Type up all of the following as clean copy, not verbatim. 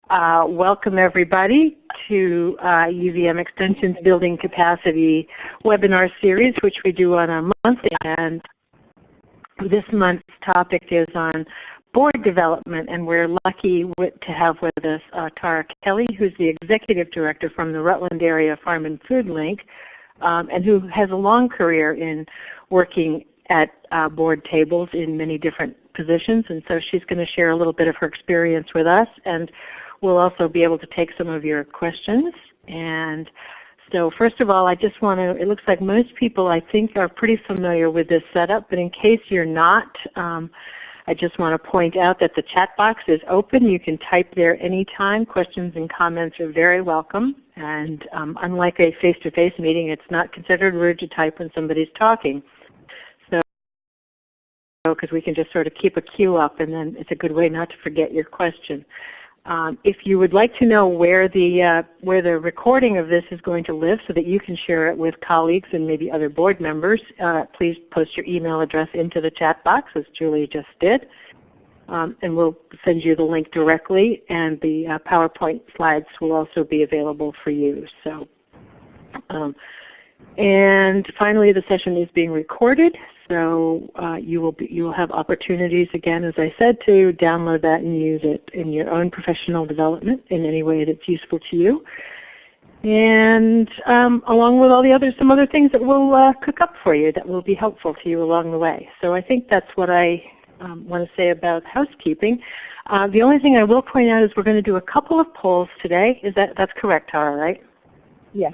Welcome everybody to UVM Extension's Building Capacity webinar series, which we do on a monthly, and this month's topic is on board development, and we're lucky to have with us Tara Kelly, who's the Executive Director from the Rutland Area Farm and Food Link, and who has a long career in working at board tables in many different positions, and so she's going to share a little bit of her experience with us, and we'll also be able to take some of your questions. And so first of all, I just want to, it looks like most people I think are pretty familiar with this setup, but in case you're not, I just want to point out that the chat box is open. You can type there anytime. Questions and comments are very welcome. And unlike a face-to-face meeting, it's not considered rude to type when somebody's talking. So, because we can just sort of keep a queue up, and then it's a good way not to forget your question. If you would like to know where the recording of this is going to live so that you can share it with colleagues and maybe other board members, please post your email address into the chat box, as Julie just did. And we'll send you the link directly, and the PowerPoint slides will also be available for you. So, and finally, the session is being recorded, so you will have opportunities again, as I said, to download that and use it in your own professional development in any way that's useful to you. And along with all the some other things that we'll cook up for you that will be helpful to you along the way. So I think that's what I want to say about housekeeping. The only thing I will point out is we're going to do a couple of polls today. That's correct, Tara, right? Yes.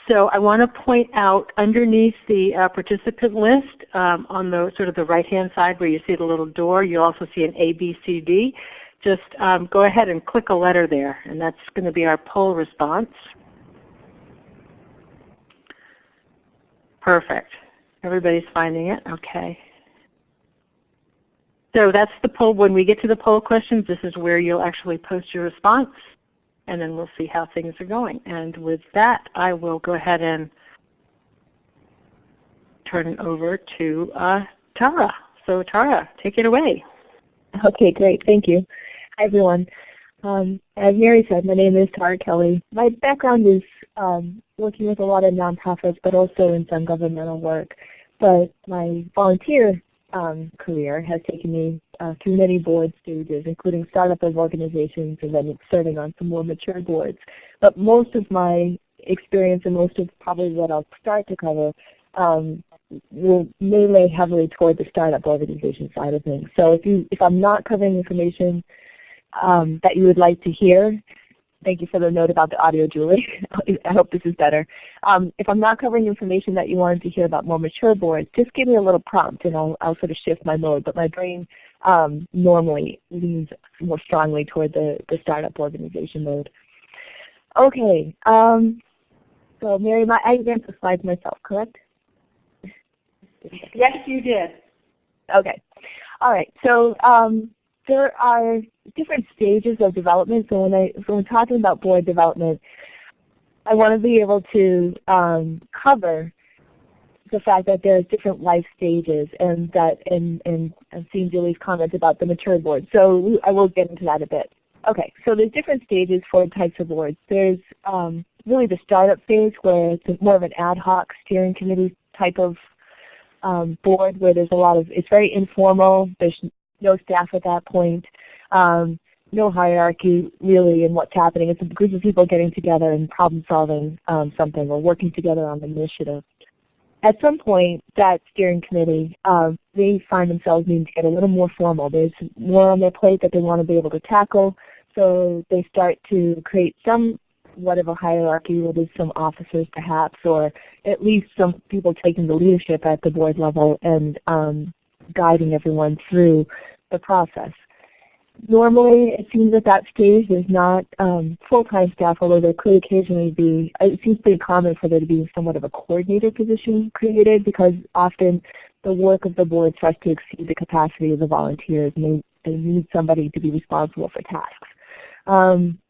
So I want to point out underneath the participant list on the sort of the right-hand side where you see the little door, you also see an A, B, C, D. Just go ahead and click a letter there, and that's going to be our poll response. Perfect. Everybody's finding it? Okay. So that's the poll. When we get to the poll questions, this is where you'll actually post your response, and then we'll see how things are going. And with that, I will go ahead and turn it over to Tara. So Tara, take it away. Okay, great. Thank you. Hi, everyone. As Mary said, my name is Tara Kelly. My background is working with a lot of nonprofits, but also in some governmental work. But my volunteer career has taken me through many board stages, including startup of organizations and then serving on some more mature boards. But most of my experience and most of probably what I'll start to cover will lay heavily toward the startup organization side of things. So if I'm not covering information that you would like to hear, thank you for the note about the audio, Julie. I hope this is better. If I'm not covering information that you wanted to hear about more mature boards, just give me a little prompt and I'll sort of shift my mode. But my brain normally leans more strongly toward the startup organization mode. Okay. So Mary, I advanced the slides myself, correct? Yes, you did. Okay. All right. So there are different stages of development. So when we're talking about board development, I want to be able to cover the fact that there's different life stages, and that and I've seen Julie's comments about the mature board. So I will get into that a bit. Okay. So there's different stages for types of boards. There's really the startup phase, where it's more of an ad hoc steering committee type of board, where there's it's very informal. There's no staff at that point, no hierarchy really in what's happening. It's a group of people getting together and problem solving something or working together on an initiative. At some point, that steering committee, they find themselves needing to get a little more formal. There's more on their plate that they want to be able to tackle, so they start to create somewhat of a hierarchy where there's some officers perhaps, or at least some people taking the leadership at the board level and guiding everyone through the process. Normally, it seems at that stage there's not full-time staff, although there could occasionally be. It seems pretty common for there to be somewhat of a coordinator position created, because often the work of the board starts to exceed the capacity of the volunteers, and they need somebody to be responsible for tasks.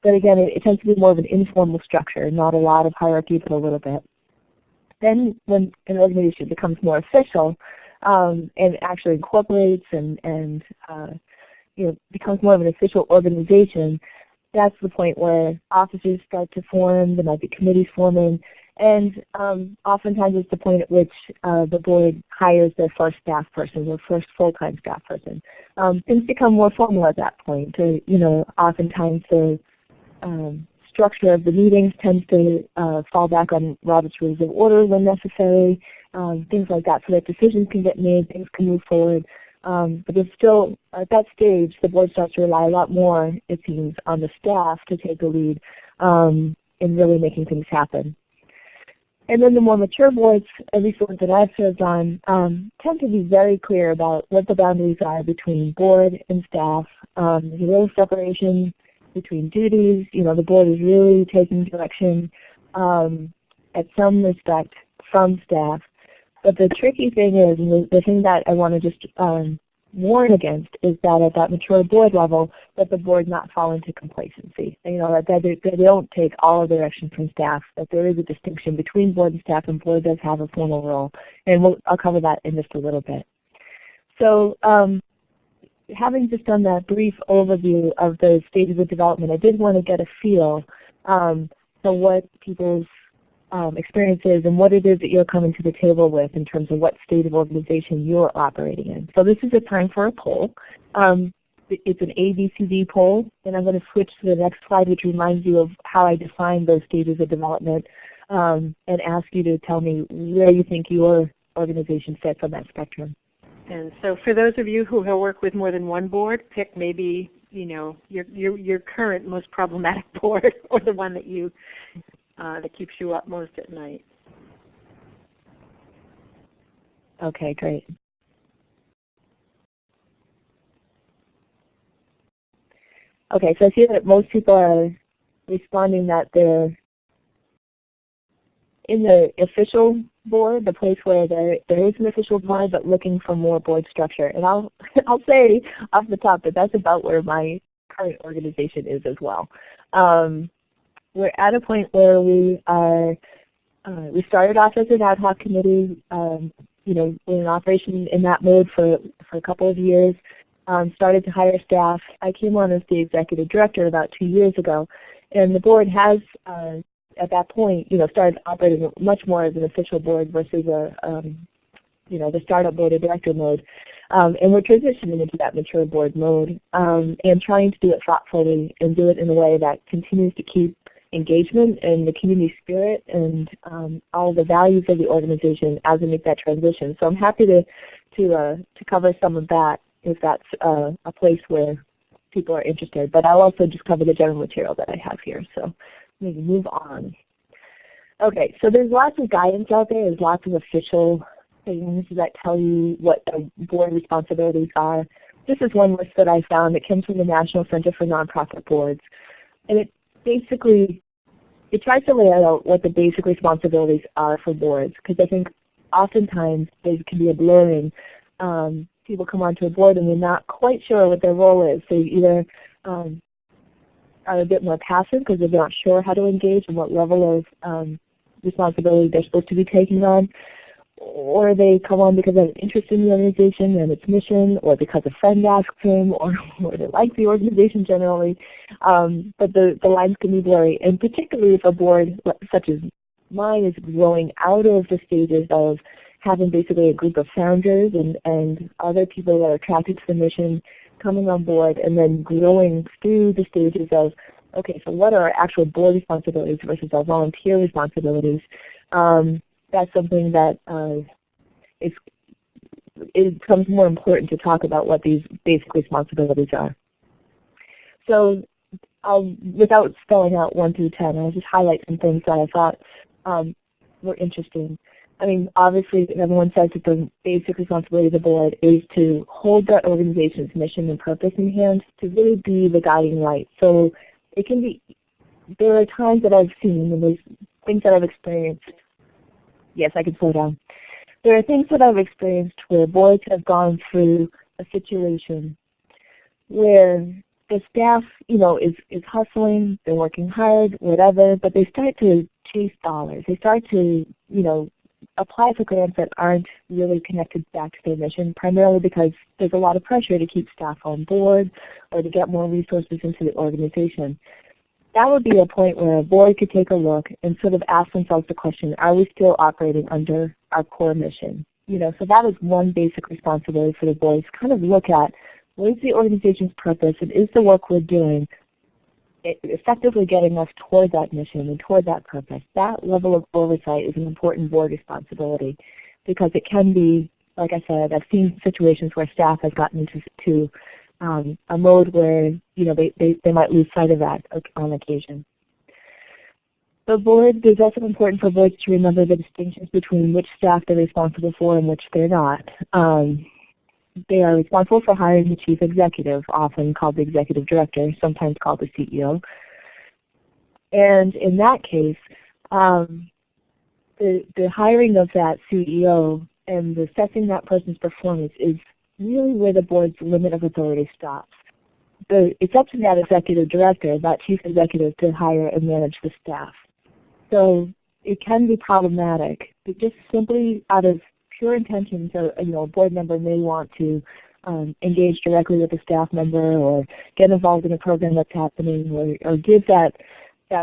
But again, it tends to be more of an informal structure, not a lot of hierarchy, but a little bit. Then when an organization becomes more official, and actually incorporates and becomes more of an official organization, that's the point where offices start to form, there might be committees forming, and oftentimes it's the point at which the board hires their first staff person, their first full-time staff person. Things become more formal at that point. Oftentimes the structure of the meetings tends to fall back on Robert's Rules of Order when necessary, things like that, so that decisions can get made, things can move forward. But it's still, at that stage, the board starts to rely a lot more, it seems, on the staff to take the lead in really making things happen. And then the more mature boards, at least the ones that I've served on, tend to be very clear about what the boundaries are between board and staff. There's a little separation between duties. The board is really taking direction at some respect from staff. But the tricky thing is, and the thing that I want to just warn against, is that at that mature board level, that the board not fall into complacency. That they don't take all of the direction from staff, that there is a distinction between board and staff, and board does have a formal role. And I'll cover that in just a little bit. So having just done that brief overview of the stages of development, I did want to get a feel for what people's experiences and what it is that you're coming to the table with in terms of what state of organization you're operating in. So this is a time for a poll. It's an ABCD poll, and I'm going to switch to the next slide, which reminds you of how I define those stages of development, and ask you to tell me where you think your organization fits on that spectrum. And so for those of you who have worked with more than one board, pick maybe your current most problematic board, or the one that that keeps you up most at night. Okay, great. Okay, so I see that most people are responding that they're in the official board, the place where there is an official board, but looking for more board structure. And I'll say off the top that that's about where my current organization is as well. We're at a point where we started off as an ad hoc committee. We're in operation in that mode for a couple of years. Started to hire staff. I came on as the executive director about 2 years ago, and the board has, at that point, started operating much more as an official board versus the startup board or director mode. And we're transitioning into that mature board mode, and trying to do it thoughtfully and do it in a way that continues to keep engagement and the community spirit and all the values of the organization as we make that transition. So I'm happy to cover some of that if that's a place where people are interested. But I'll also just cover the general material that I have here. So maybe move on. Okay, so there's lots of guidance out there. There's lots of official things that tell you what the board responsibilities are. This is one list that I found that comes from the National Center for Nonprofit Boards. And it basically, it tries to lay out what the basic responsibilities are for boards, because I think oftentimes there can be a blurring. People come onto a board and they're not quite sure what their role is. They either are a bit more passive because they're not sure how to engage and what level of responsibility they're supposed to be taking on, or they come on because they have an interest in the organization and its mission, or because a friend asks them, or they like the organization generally. But the lines can be blurry, and particularly if a board such as mine is growing out of the stages of having basically a group of founders and other people that are attracted to the mission coming on board, and then growing through the stages of, okay, so what are our actual board responsibilities versus our volunteer responsibilities? That's something that it becomes more important to talk about what these basic responsibilities are. So without spelling out 1 through 10, I'll just highlight some things that I thought were interesting. I mean, obviously everyone says that the basic responsibility of the board is to hold that organization's mission and purpose in hand, to really be the guiding light. So it can be, there are times that I've seen, and there's things that I've experienced. Yes, I can slow down. There are things that I've experienced where boards have gone through a situation where the staff, is hustling, they're working hard, whatever, but they start to chase dollars. They start to, apply for grants that aren't really connected back to their mission, primarily because there's a lot of pressure to keep staff on board or to get more resources into the organization. that would be a point where a board could take a look and sort of ask themselves the question, are we still operating under our core mission? So that is one basic responsibility for the board, is kind of look at what is the organization's purpose, and is the work we're doing effectively getting us toward that mission and toward that purpose. That level of oversight is an important board responsibility, because it can be, like I said, I've seen situations where staff has gotten into a mode where they might lose sight of that on occasion. The board, it's also important for boards to remember the distinctions between which staff they're responsible for and which they're not. They are responsible for hiring the chief executive, often called the executive director, sometimes called the CEO. And in that case, the hiring of that CEO and assessing that person's performance is really where the board's limit of authority stops. It's up to that executive director, that chief executive, to hire and manage the staff. So it can be problematic, but just simply out of pure intentions, a board member may want to engage directly with a staff member, or get involved in a program that's happening, or give that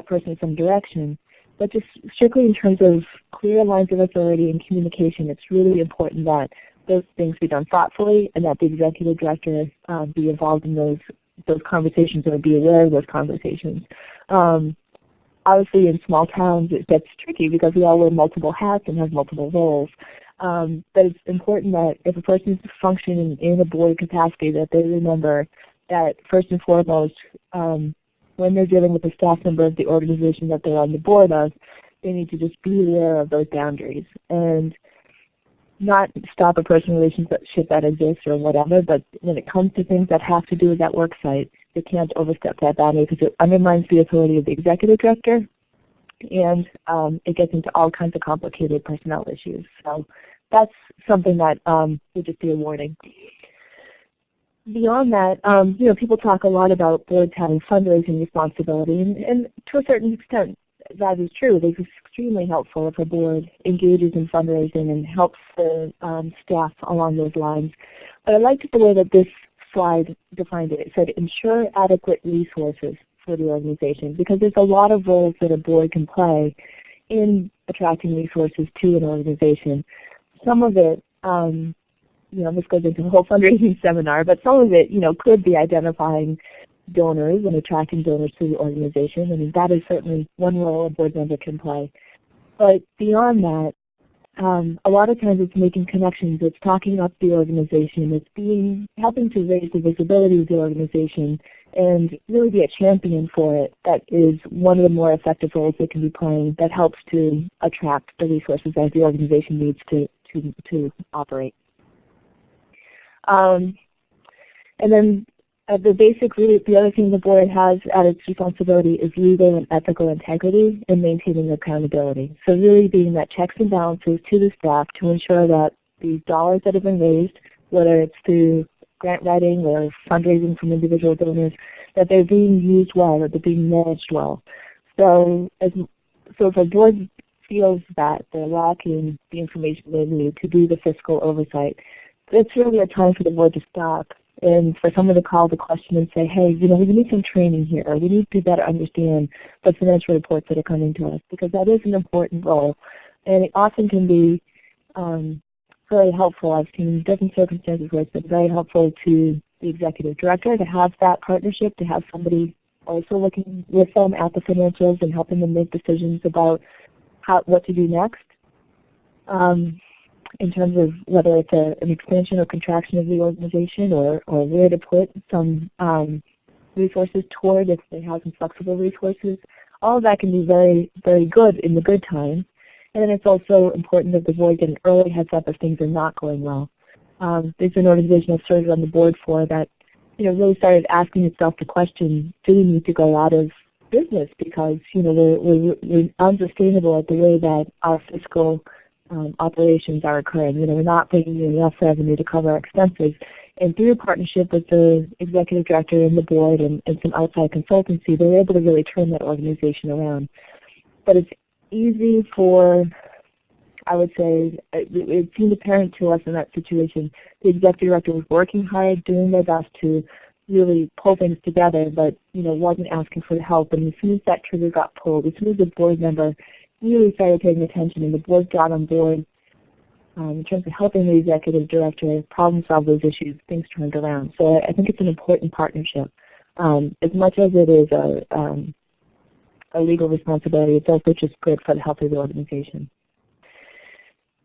person some direction. But just strictly in terms of clear lines of authority and communication, it's really important that those things be done thoughtfully, and that the executive director be involved in those conversations, or be aware of those conversations. Obviously, in small towns, it gets tricky because we all wear multiple hats and have multiple roles. But it's important that if a person is functioning in a board capacity, that they remember that first and foremost, when they're dealing with a staff member of the organization that they're on the board of, they need to just be aware of those boundaries and not stop a personal relationship that exists or whatever. But when it comes to things that have to do with that work site, they can't overstep that boundary, because it undermines the authority of the executive director, and it gets into all kinds of complicated personnel issues. So that's something that would just be a warning. Beyond that, people talk a lot about boards having fundraising responsibility, and to a certain extent that is true. It's extremely helpful if a board engages in fundraising and helps the staff along those lines. But I liked the way that this slide defined it. It said, ensure adequate resources for the organization, because there's a lot of roles that a board can play in attracting resources to an organization. Some of it, this goes into the whole fundraising seminar, but some of it, could be identifying donors and attracting donors to the organization. I mean, that is certainly one role a board member can play. But beyond that, a lot of times it's making connections, it's talking up the organization, it's helping to raise the visibility of the organization and really be a champion for it. That is one of the more effective roles they can be playing, that helps to attract the resources that the organization needs to operate. And then the other thing the board has at its responsibility is legal and ethical integrity and maintaining accountability. So really being that checks and balances to the staff to ensure that these dollars that have been raised, whether it's through grant writing or fundraising from individual donors, that they're being used well, that they're being managed well. So if a board feels that they're lacking the information they need to do the fiscal oversight, it's really a time for the board to stop and for someone to call the question and say, hey, we need some training here. We need to better understand the financial reports that are coming to us, because that is an important role. And it often can be very helpful. I've seen different circumstances where it's been very helpful to the executive director to have that partnership, to have somebody also looking with them at the financials and helping them make decisions about what to do next. In terms of whether it's an expansion or contraction of the organization, or where to put some resources toward if they have some flexible resources. All of that can be very, very good in the good times. And then it's also important that the board get an early heads up if things are not going well. There's an organization I've served on the board for that really started asking itself the question, do we need to go out of business because we're unsustainable at the way that our fiscal operations are occurring. We're not bringing in enough revenue to cover our expenses. And through a partnership with the executive director and the board and some outside consultancy, they were able to really turn that organization around. But it's easy for, I would say, it seemed apparent to us in that situation, the executive director was working hard, doing their best to really pull things together, but wasn't asking for the help. And as soon as that trigger got pulled, as soon as the board member really started paying attention and the board got on board in terms of helping the executive director problem solve those issues, things turned around. So I think it's an important partnership. As much as it is a legal responsibility, it's also just good for the health of the organization.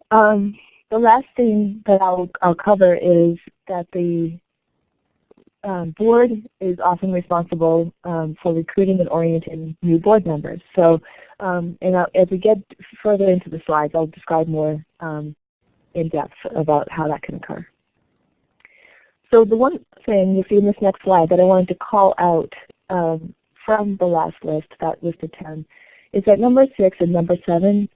The last thing that I'll cover is that the board is often responsible for recruiting and orienting new board members. So as we get further into the slides, I'll describe more in depth about how that can occur. So the one thing you see in this next slide that I wanted to call out from the last list, that list of 10, is that number 6 and number 7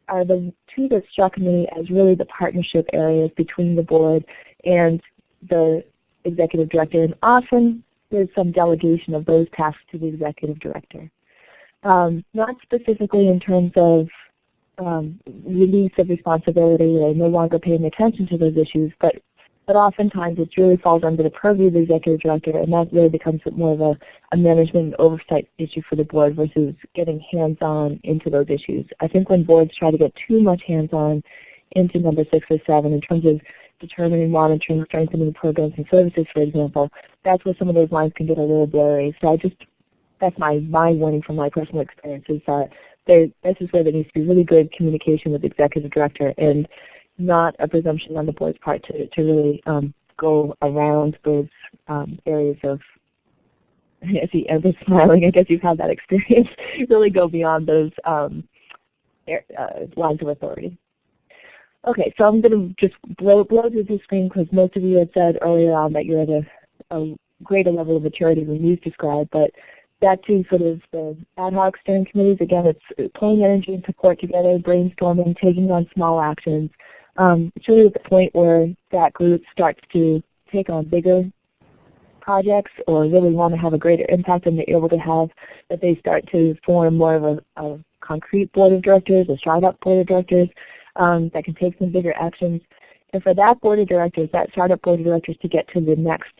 are the two that struck me as really the partnership areas between the board and the executive director, and often there's some delegation of those tasks to the executive director. Not specifically in terms of release of responsibility or no longer paying attention to those issues, but oftentimes it really falls under the purview of the executive director, and that really becomes more of a management and oversight issue for the board versus getting hands-on into those issues. I think when boards try to get too much hands-on into number 6 or 7 in terms of determining, monitoring, strengthening the programs and services, for example, that's where some of those lines can get a little blurry. So that's my warning from my personal experience, is that this is where there needs to be really good communication with the executive director, and not a presumption on the board's part to really go around those areas of, I see everyone's smiling, I guess you've had that experience, really go beyond those lines of authority. Okay, so I'm going to just blow through the screen because most of you had said earlier on that you're at a greater level of maturity than you've described, but that too, sort of the ad hoc steering committees, again, it's pulling energy and support together, brainstorming, taking on small actions. It's really at the point where that group starts to take on bigger projects or really want to have a greater impact than they're able to have, that they start to form more of a concrete board of directors, a startup board of directors that can take some bigger actions. And for that board of directors, that startup board of directors to get to the next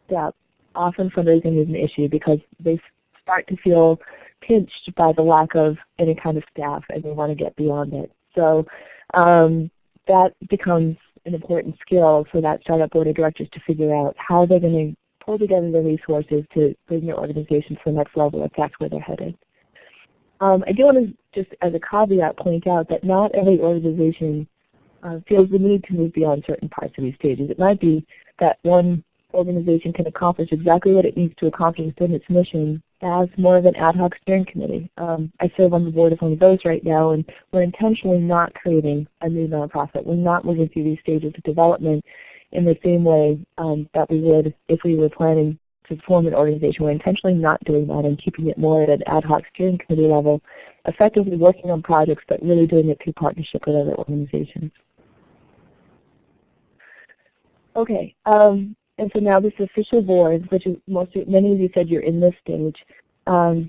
step, often fundraising is an issue because they start to feel pinched by the lack of any kind of staff and they want to get beyond it. So that becomes an important skill for that startup board of directors to figure out how they're going to pull together the resources to bring their organization to the next level if that's where they're headed. I do want to just as a caveat point out that not every organization feels the need to move beyond certain parts of these stages. It might be that one organization can accomplish exactly what it needs to accomplish within its mission as more of an ad hoc steering committee. I serve on the board of one of those right now, and we're intentionally not creating a new nonprofit. We're not moving through these stages of development in the same way that we would if we were planning to form an organization. We're intentionally not doing that and keeping it more at an ad hoc steering committee level, effectively working on projects but really doing it through partnership with other organizations. Okay, and so now this official board, which is many of you said you're in this stage. The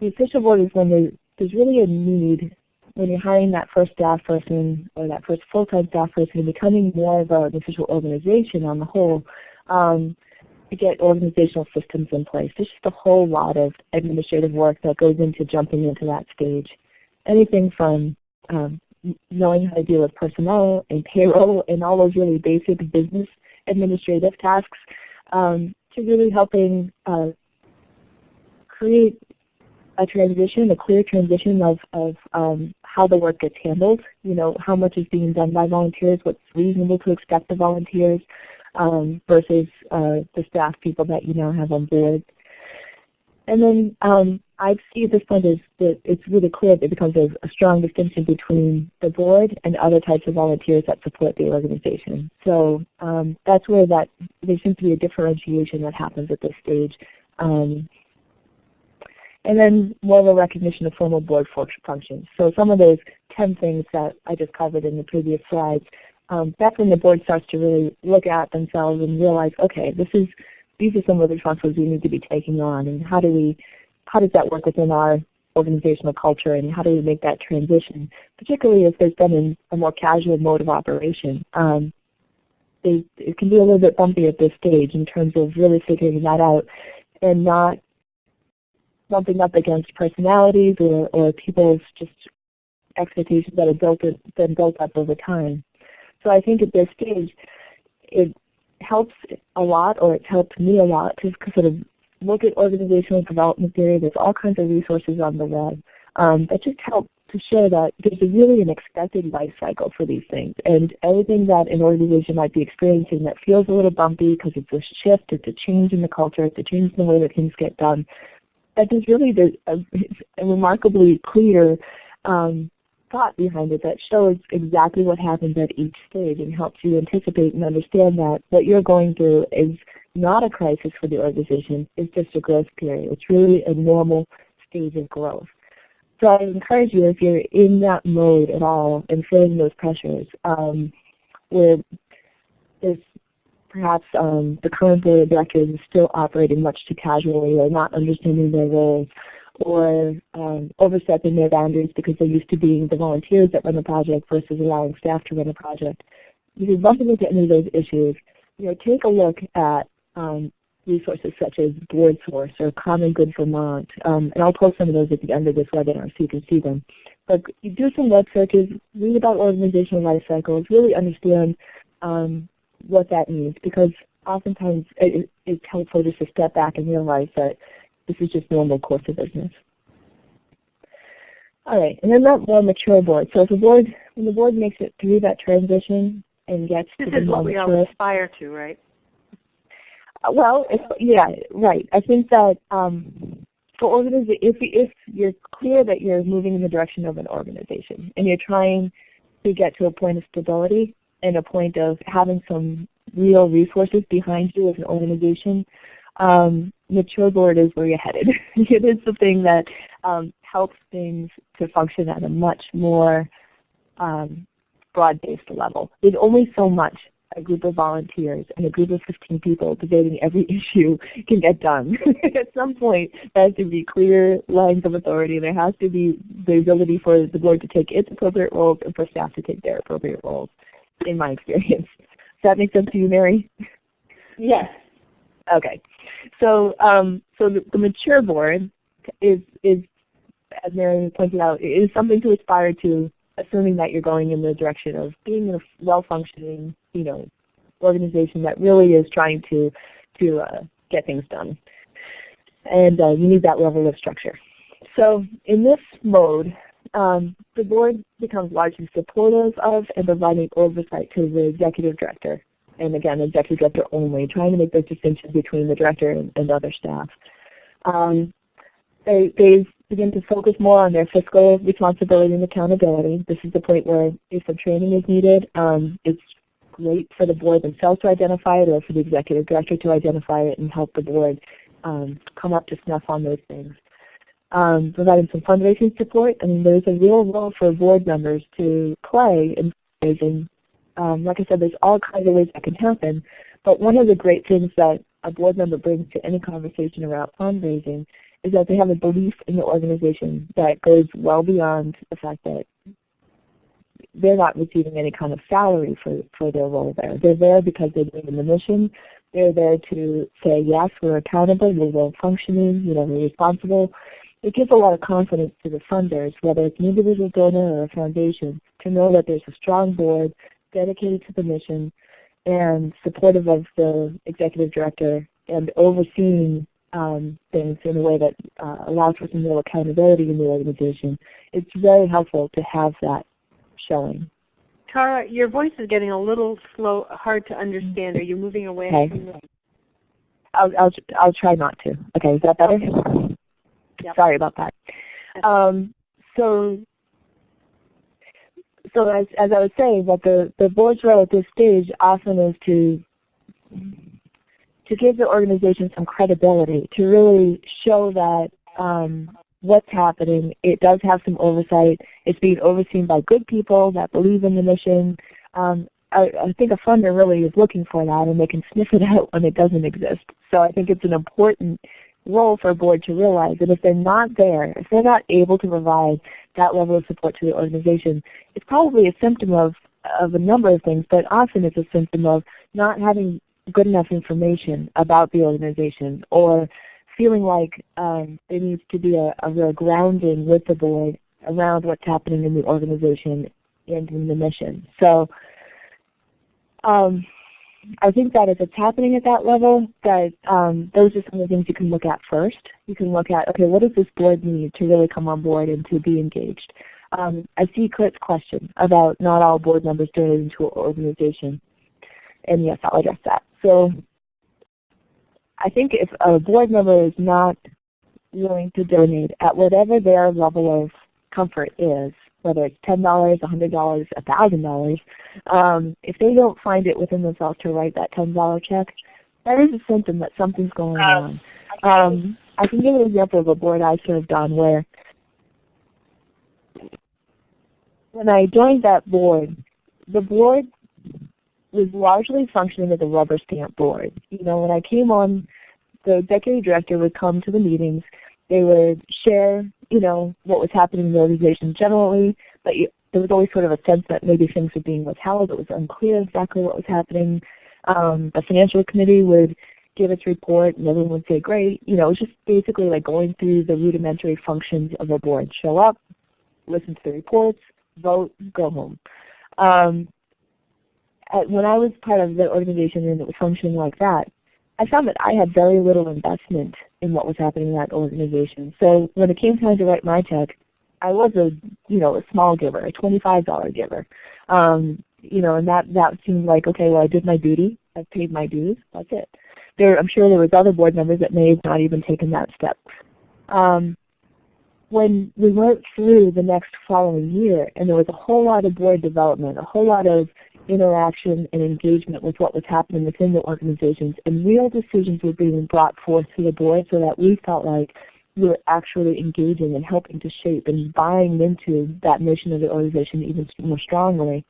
official board is when there's really a need, when you're hiring that first staff person or that first full-time staff person and becoming more of an official organization on the whole, to get organizational systems in place. There's just a whole lot of administrative work that goes into jumping into that stage. Anything from knowing how to deal with personnel and payroll and all those really basic business administrative tasks to really helping create a transition, a clear transition of how the work gets handled, how much is being done by volunteers, what's reasonable to expect of volunteers versus the staff people that you now have on board. And then I see at this point is that it's really clear that it becomes a strong distinction between the board and other types of volunteers that support the organization. So that's where there seems to be a differentiation that happens at this stage. And then more of a recognition of formal board functions. So some of those 10 things that I just covered in the previous slides, that's when the board starts to really look at themselves and realize, okay, these are some of the responsibilities we need to be taking on, and how does that work within our organizational culture, and how do we make that transition, particularly if there's been a more casual mode of operation. it can be a little bit bumpy at this stage in terms of really figuring that out and not bumping up against personalities or people's just expectations that have been built up over time. So I think at this stage, it helps a lot, or it's helped me a lot, to sort of look at organizational development theory. There's all kinds of resources on the web that just help to show that there's really an expected life cycle for these things. And everything that an organization might be experiencing that feels a little bumpy because it's a shift, it's a change in the culture, it's a change in the way that things get done, that there's really a remarkably clear thought behind it that shows exactly what happens at each stage and helps you anticipate and understand that what you're going through is not a crisis for the organization, it's just a growth period. It's really a normal stage of growth. So I encourage you, if you're in that mode at all and feeling those pressures, where there's perhaps the current board of directors is still operating much too casually or not understanding their roles, or overstepping their boundaries because they're used to being the volunteers that run the project versus allowing staff to run the project. If you're bumping into any of those issues, take a look at resources such as BoardSource or Common Good Vermont, and I'll post some of those at the end of this webinar so you can see them. But you do some web searches, read about organizational life cycles, really understand what that means, because oftentimes it's helpful just to step back and realize that this is just normal course of business. All right, and then that more mature board. So if when the board makes it through that transition and gets to the more mature, this is what we all aspire to, right? Well, yeah, right. I think that for organization, if you're clear that you're moving in the direction of an organization and you're trying to get to a point of stability and a point of having some real resources behind you as an organization, mature board is where you're headed. It is the thing that helps things to function at a much more broad-based level. There's only so much a group of volunteers and a group of 15 people debating every issue can get done. At some point, there has to be clear lines of authority. There has to be the ability for the board to take its appropriate roles and for staff to take their appropriate roles, in my experience. Does that make sense to you, Mary? Yes. Okay. So, the mature board is, as Mary pointed out, is something to aspire to, assuming that you're going in the direction of being a well-functioning, organization that really is trying to get things done. And you need that level of structure. So in this mode, the board becomes largely supportive of and providing oversight to the executive director. And again, executive director only, trying to make those distinctions between the director and other staff. They begin to focus more on their fiscal responsibility and accountability. This is the point where if some training is needed, it's great for the board themselves to identify it, or for the executive director to identify it and help the board come up to snuff on those things. Providing some fundraising support. I mean, there's a real role for board members to play in fundraising. Like I said, there's all kinds of ways that can happen, but one of the great things that a board member brings to any conversation around fundraising is that they have a belief in the organization that goes well beyond the fact that they're not receiving any kind of salary for their role there. They're there because they believe in the mission. They're there to say, yes, we're accountable, we're well functioning, we're responsible. It gives a lot of confidence to the funders, whether it's an individual donor or a foundation, to know that there's a strong board dedicated to the mission and supportive of the executive director and overseeing things in a way that allows for some real accountability in the organization. It's very helpful to have that showing. Tara, your voice is getting a little slow, hard to understand. Are you moving away? Okay. I'll try not to. Okay, is that better? Okay. Yep. Sorry about that. So as I was saying, that the board's role at this stage often is to give the organization some credibility, to really show that what's happening, it does have some oversight. It's being overseen by good people that believe in the mission. I think a funder really is looking for that, and they can sniff it out when it doesn't exist. So I think it's an important role for a board to realize that if they're not there, if they're not able to provide that level of support to the organization, it's probably a symptom of of a number of things, but often it's a symptom of not having good enough information about the organization, or feeling like there needs to be a real grounding with the board around what's happening in the organization and in the mission. So I think that if it's happening at that level, that those are some of the things you can look at first. You can look at, okay, what does this board need to really come on board and to be engaged? I see Kurt's question about not all board members donating to an organization. And yes, I'll address that. So I think if a board member is not willing to donate at whatever their level of comfort is, whether it's $10, $100, $1,000, if they don't find it within themselves to write that $10 check, that is a symptom that something's going on. I can give an example of a board I served on where when I joined that board, the board was largely functioning as a rubber stamp board. You know, when I came on, the executive director would come to the meetings. They would share, you know, what was happening in the organization generally, but there was always sort of a sense that maybe things were being withheld. It was unclear exactly what was happening. The financial committee would give its report, and everyone would say, great. You know, it was just basically like going through the rudimentary functions of a board. Show up, listen to the reports, vote, go home. When I was part of the organization and it was functioning like that, I found that I had very little investment in what was happening in that organization. So when it came time to write my check, I was a small giver, a $25 giver. You know, and that seemed like, okay, well, I did my duty, I paid my dues, that's it. I'm sure there was other board members that may have not even taken that step. When we went through the next following year, and there was a whole lot of board development, a whole lot of interaction and engagement with what was happening within the organizations, and real decisions were being brought forth to the board so that we felt like we were actually engaging and helping to shape and buying into that mission of the organization even more strongly.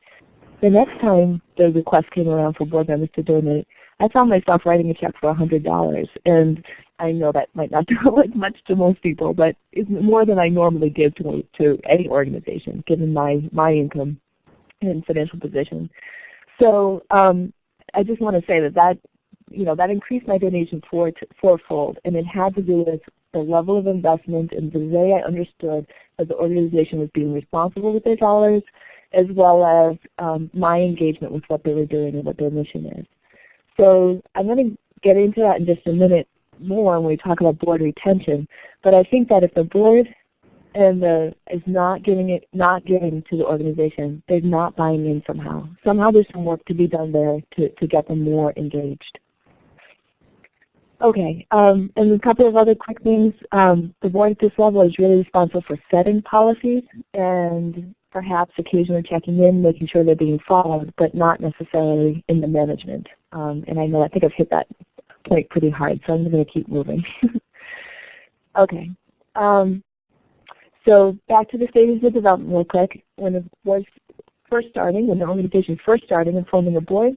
The next time the request came around for board members to donate, I found myself writing a check for $100. And I know that might not look like much to most people, but it's more than I normally give to any organization, given my income and financial position. So I just want to say that increased my donation fourfold, and it had to do with the level of investment and the way I understood that the organization was being responsible with their dollars, as well as my engagement with what they were doing and what their mission is. So I'm going to get into that in just a minute more when we talk about board retention. But I think that if the board is not giving to the organization, they're not buying in somehow. Somehow there's some work to be done there to get them more engaged. Okay, and a couple of other quick things. The board at this level is really responsible for setting policies and perhaps occasionally checking in, making sure they're being followed, but not necessarily in the management. And I think I've hit that point pretty hard, so I'm going to keep moving. Okay. So back to the stages of development real quick. When it was first starting, when the organization first starting and forming a board,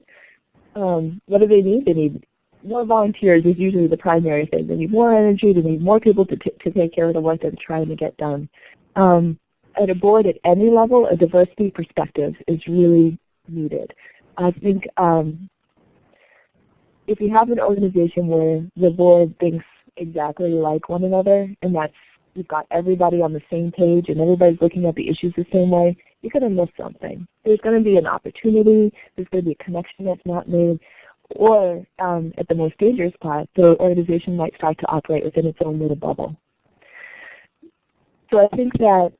what do they need? They need more volunteers is usually the primary thing. They need more energy. They need more people to take care of the work they're trying to get done. At a board at any level, a diversity perspective is really needed. I think if you have an organization where the board thinks exactly like one another, and that's you've got everybody on the same page and everybody's looking at the issues the same way, you're going to miss something. There's going to be an opportunity, there's going to be a connection that's not made, or at the most dangerous part, the organization might start to operate within its own little bubble. So I think that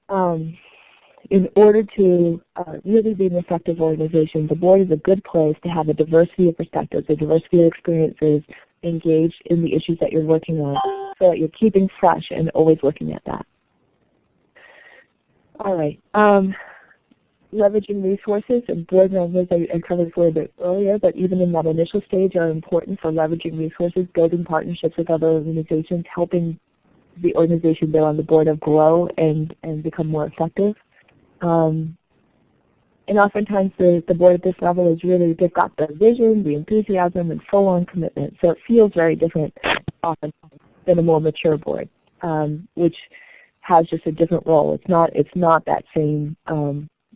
in order to really be an effective organization, the board is a good place to have a diversity of perspectives, a diversity of experiences engaged in the issues that you're working on, so that you're keeping fresh and always looking at that. All right. Leveraging resources, and board members I covered this a little bit earlier, but even in that initial stage are important for leveraging resources, building partnerships with other organizations, helping the organization they're on the board of grow and become more effective. And oftentimes the board at this level is really, they've got the vision, the enthusiasm, and full-on commitment. So it feels very different often than a more mature board, which has just a different role. It's not that same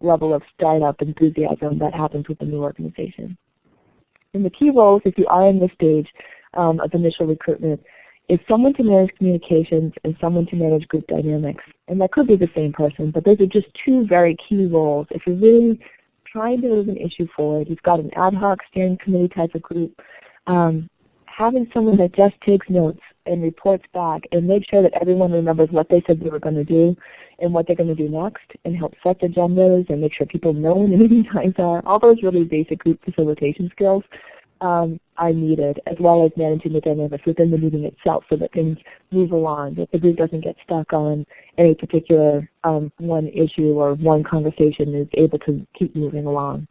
level of startup enthusiasm that happens with a new organization. And the key roles, if you are in this stage of initial recruitment, is someone to manage communications and someone to manage group dynamics. And that could be the same person, but those are just two very key roles. If you're really trying to move an issue forward, you've got an ad hoc steering committee type of group, having someone that just takes notes and reports back and make sure that everyone remembers what they said they were going to do and what they're going to do next, and help set agendas and make sure people know when the meeting times are. All those really basic group facilitation skills are needed, as well as managing the dynamics within the meeting itself so that things move along, that the group doesn't get stuck on any particular one issue or one conversation, is able to keep moving along.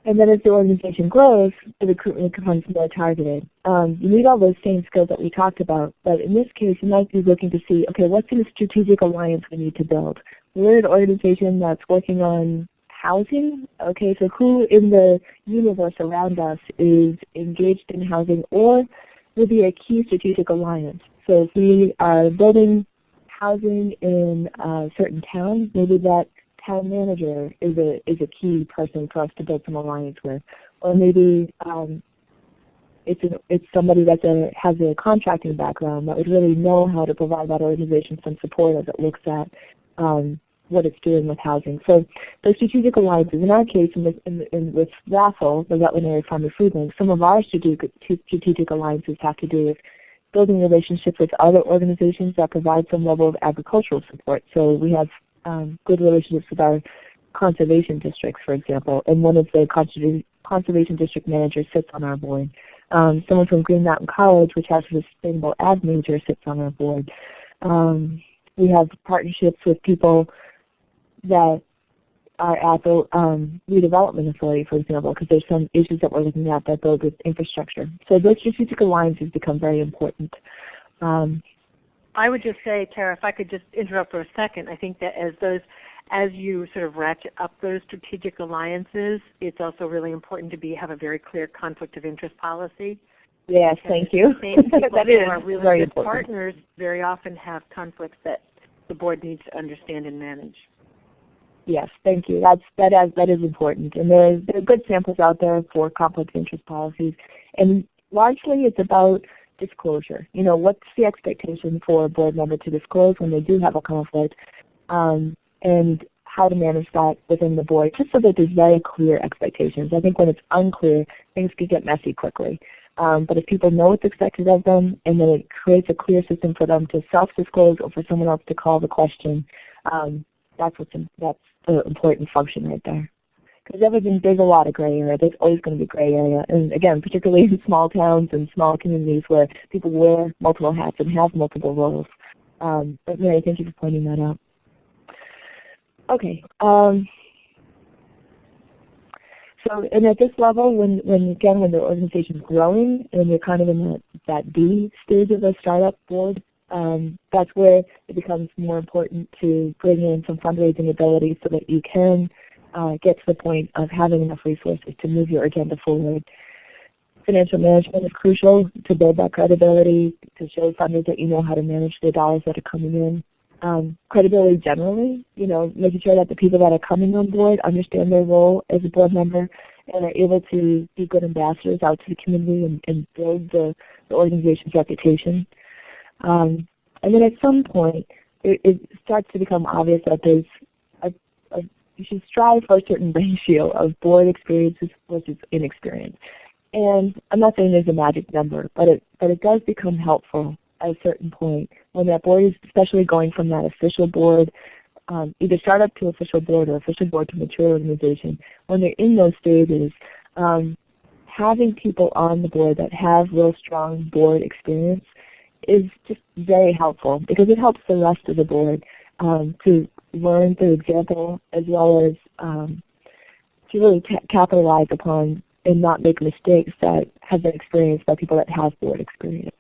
And then as the organization grows, the recruitment becomes more targeted. You need all those same skills that we talked about, but in this case you might be looking to see, okay, what's the strategic alliance we need to build? We're an organization that's working on housing. Okay, so who in the universe around us is engaged in housing or will be a key strategic alliance? So if we are building housing in a certain town, maybe that town manager is a key person for us to build some alliance with. Or maybe it's somebody that has a contracting background that would really know how to provide that organization some support as it looks at what it's doing with housing. So those strategic alliances, in our case, with RAFL, the Veterinary Farm and Food Link, some of our strategic alliances have to do with building relationships with other organizations that provide some level of agricultural support. So we have good relationships with our conservation districts, for example, and one of the conservation district managers sits on our board. Someone from Green Mountain College, which has a sustainable ag major, sits on our board. We have partnerships with people that are at the redevelopment authority, for example, because there's some issues that we're looking at that build with infrastructure. So those strategic alliances become very important. I would just say, Tara, if I could just interrupt for a second, I think that as you sort of ratchet up those strategic alliances, it's also really important to have a very clear conflict of interest policy. Yes, thank you. That is are really very good important. Partners very often have conflicts that the board needs to understand and manage. Yes, thank you. That is important, and there are good samples out there for conflict of interest policies, and largely it's about disclosure. You know, what's the expectation for a board member to disclose when they do have a conflict, and how to manage that within the board, just so that there's very clear expectations. I think when it's unclear, things can get messy quickly. But if people know what's expected of them, and then it creates a clear system for them to self-disclose or for someone else to call the question, that's the important function right there. Because there's a lot of gray area. There's always going to be gray area. And again, particularly in small towns and small communities where people wear multiple hats and have multiple roles. But Mary, thank you for pointing that out. Okay. So, and at this level, when the organization is growing and you're kind of in that B stage of a startup board, that's where it becomes more important to bring in some fundraising ability so that you can get to the point of having enough resources to move your agenda forward. Financial management is crucial to build that credibility, to show funders that you know how to manage the dollars that are coming in. Credibility generally, you know, making sure that the people that are coming on board understand their role as a board member and are able to be good ambassadors out to the community and build the organization's reputation. And then at some point, it starts to become obvious that there's you should strive for a certain ratio of board experiences versus inexperience. And I'm not saying there's a magic number, but it does become helpful at a certain point when that board is, especially going from that official board, either startup to official board or official board to mature organization, when they're in those stages, having people on the board that have real strong board experience is just very helpful because it helps the rest of the board to learn through example as well as to really capitalize upon and not make mistakes that have been experienced by people that have board experience.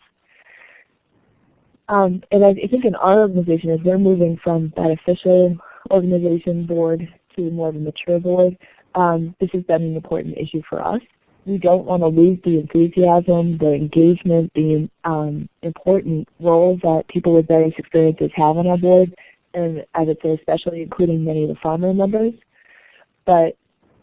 And I think in our organization, as we're moving from that official organization board to more of a mature board, this has been an important issue for us. We don't want to lose the enthusiasm, the engagement, the important roles that people with various experiences have on our board. and I would say especially including many of the farmer members. But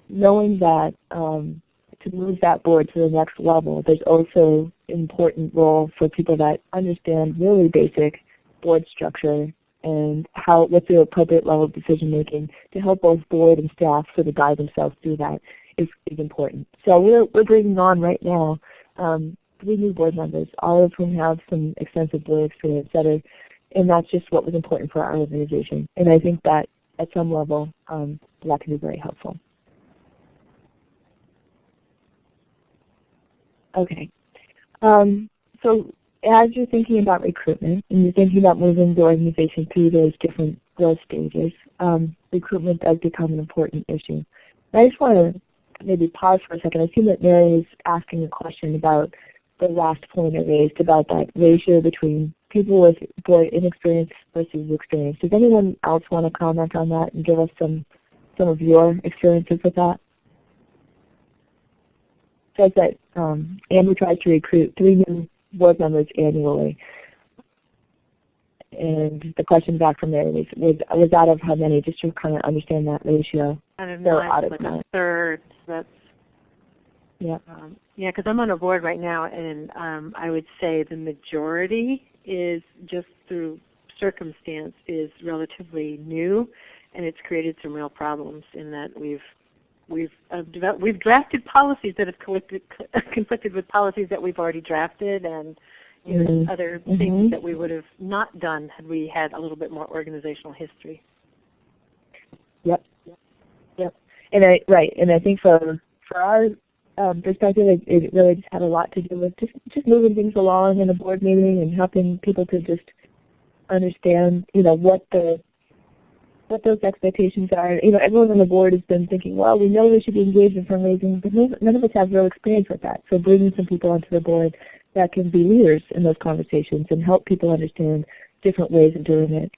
knowing that to move that board to the next level, there's also an important role for people that understand really basic board structure and what's the appropriate level of decision making to help both board and staff sort of guide themselves through that is important. So we're bringing on right now 3 new board members, all of whom have some extensive board experience and that's just what was important for our organization. And I think that at some level that can be very helpful. Okay. So as you're thinking about recruitment and you're thinking about moving the organization through those different growth stages, recruitment does become an important issue. And I just want to maybe pause for a second. I see that Mary is asking a question about the last point I raised about that ratio between people with board inexperience versus experience. Does anyone else want to comment on that and give us some of your experiences with that? Says that Andrew tries to recruit 3 new board members annually. And the question back from there was out of how many, just to kind of understand that ratio. Out of 9, out of like 9. A third. That's, yeah, because I'm on a board right now, and I would say the majority is just through circumstance is relatively new, and it's created some real problems in that we've drafted policies that have conflicted with policies that we've already drafted, and other things that we would have not done had we had a little bit more organizational history. Yep. And I think for our perspective, it really just had a lot to do with just moving things along in a board meeting and helping people to just understand, what those expectations are. Everyone on the board has been thinking, well, we know we should be engaged in fundraising, but none of us have real experience with that. So bringing some people onto the board that can be leaders in those conversations and help people understand different ways of doing it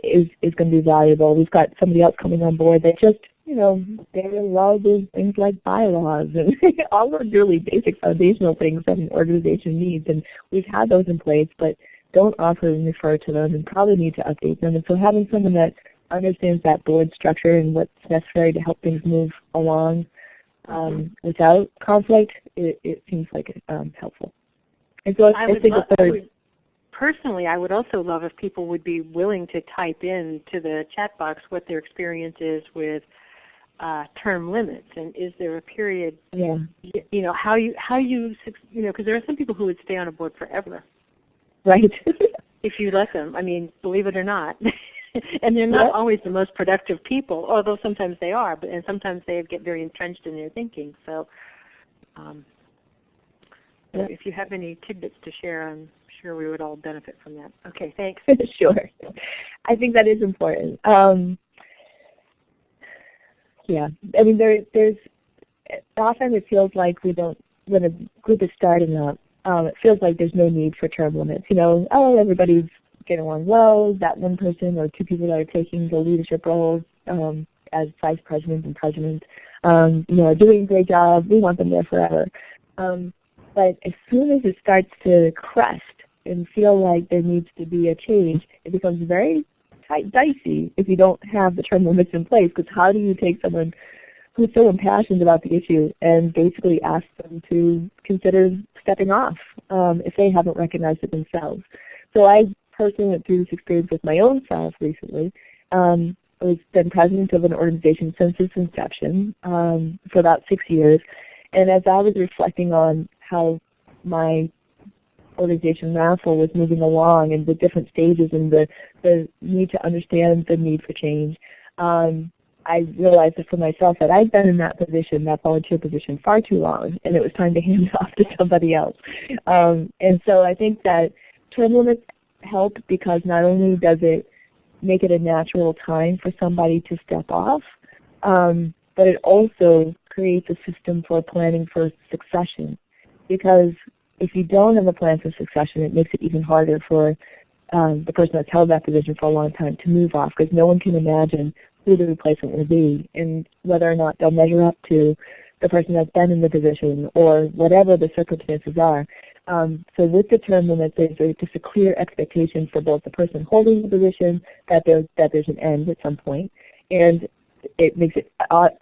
is going to be valuable. We've got somebody else coming on board that just, their love is things like bylaws and all those really basic foundational things that an organization needs. And we've had those in place, but don't often refer to them and probably need to update them. And so having someone that understands that board structure and what's necessary to help things move along without conflict, it seems like helpful. And so personally, I would also love if people would be willing to type in to the chat box what their experience is with term limits, and is there a period, how you because there are some people who would stay on a board forever. Right. If you let them. I mean, believe it or not. And they're not always the most productive people, although sometimes they are, and sometimes they get very entrenched in their thinking. So if you have any tidbits to share, I'm sure we would all benefit from that. Okay, thanks. Sure. I think that is important. I mean, there's often it feels like we don't, when a group is starting up, it feels like there's no need for term limits. Everybody's getting along well. That one person or 2 people that are taking the leadership roles as vice president and president, are doing a great job. We want them there forever. But as soon as it starts to crest and feel like there needs to be a change, it becomes very dicey if you don't have the term limits in place. Because how do you take someone who's so impassioned about the issue and basically ask them to consider stepping off if they haven't recognized it themselves? So I personally went through this experience with my own self recently. I've been president of an organization since its inception for about 6 years. And as I was reflecting on how my organization, RAFL, was moving along and the different stages and the need to understand the need for change, I realized that for myself that I'd been in that position, that volunteer position, far too long, and it was time to hand it off to somebody else. And so I think that term limits help because not only does it make it a natural time for somebody to step off, but it also creates a system for planning for succession. Because if you don't have a plan for succession, it makes it even harder for the person that's held that position for a long time to move off, because no one can imagine who the replacement will be and whether or not they'll measure up to the person that's been in the position or whatever the circumstances are. So with the term limits, there's just a clear expectation for both the person holding the position that there's an end at some point, and it makes it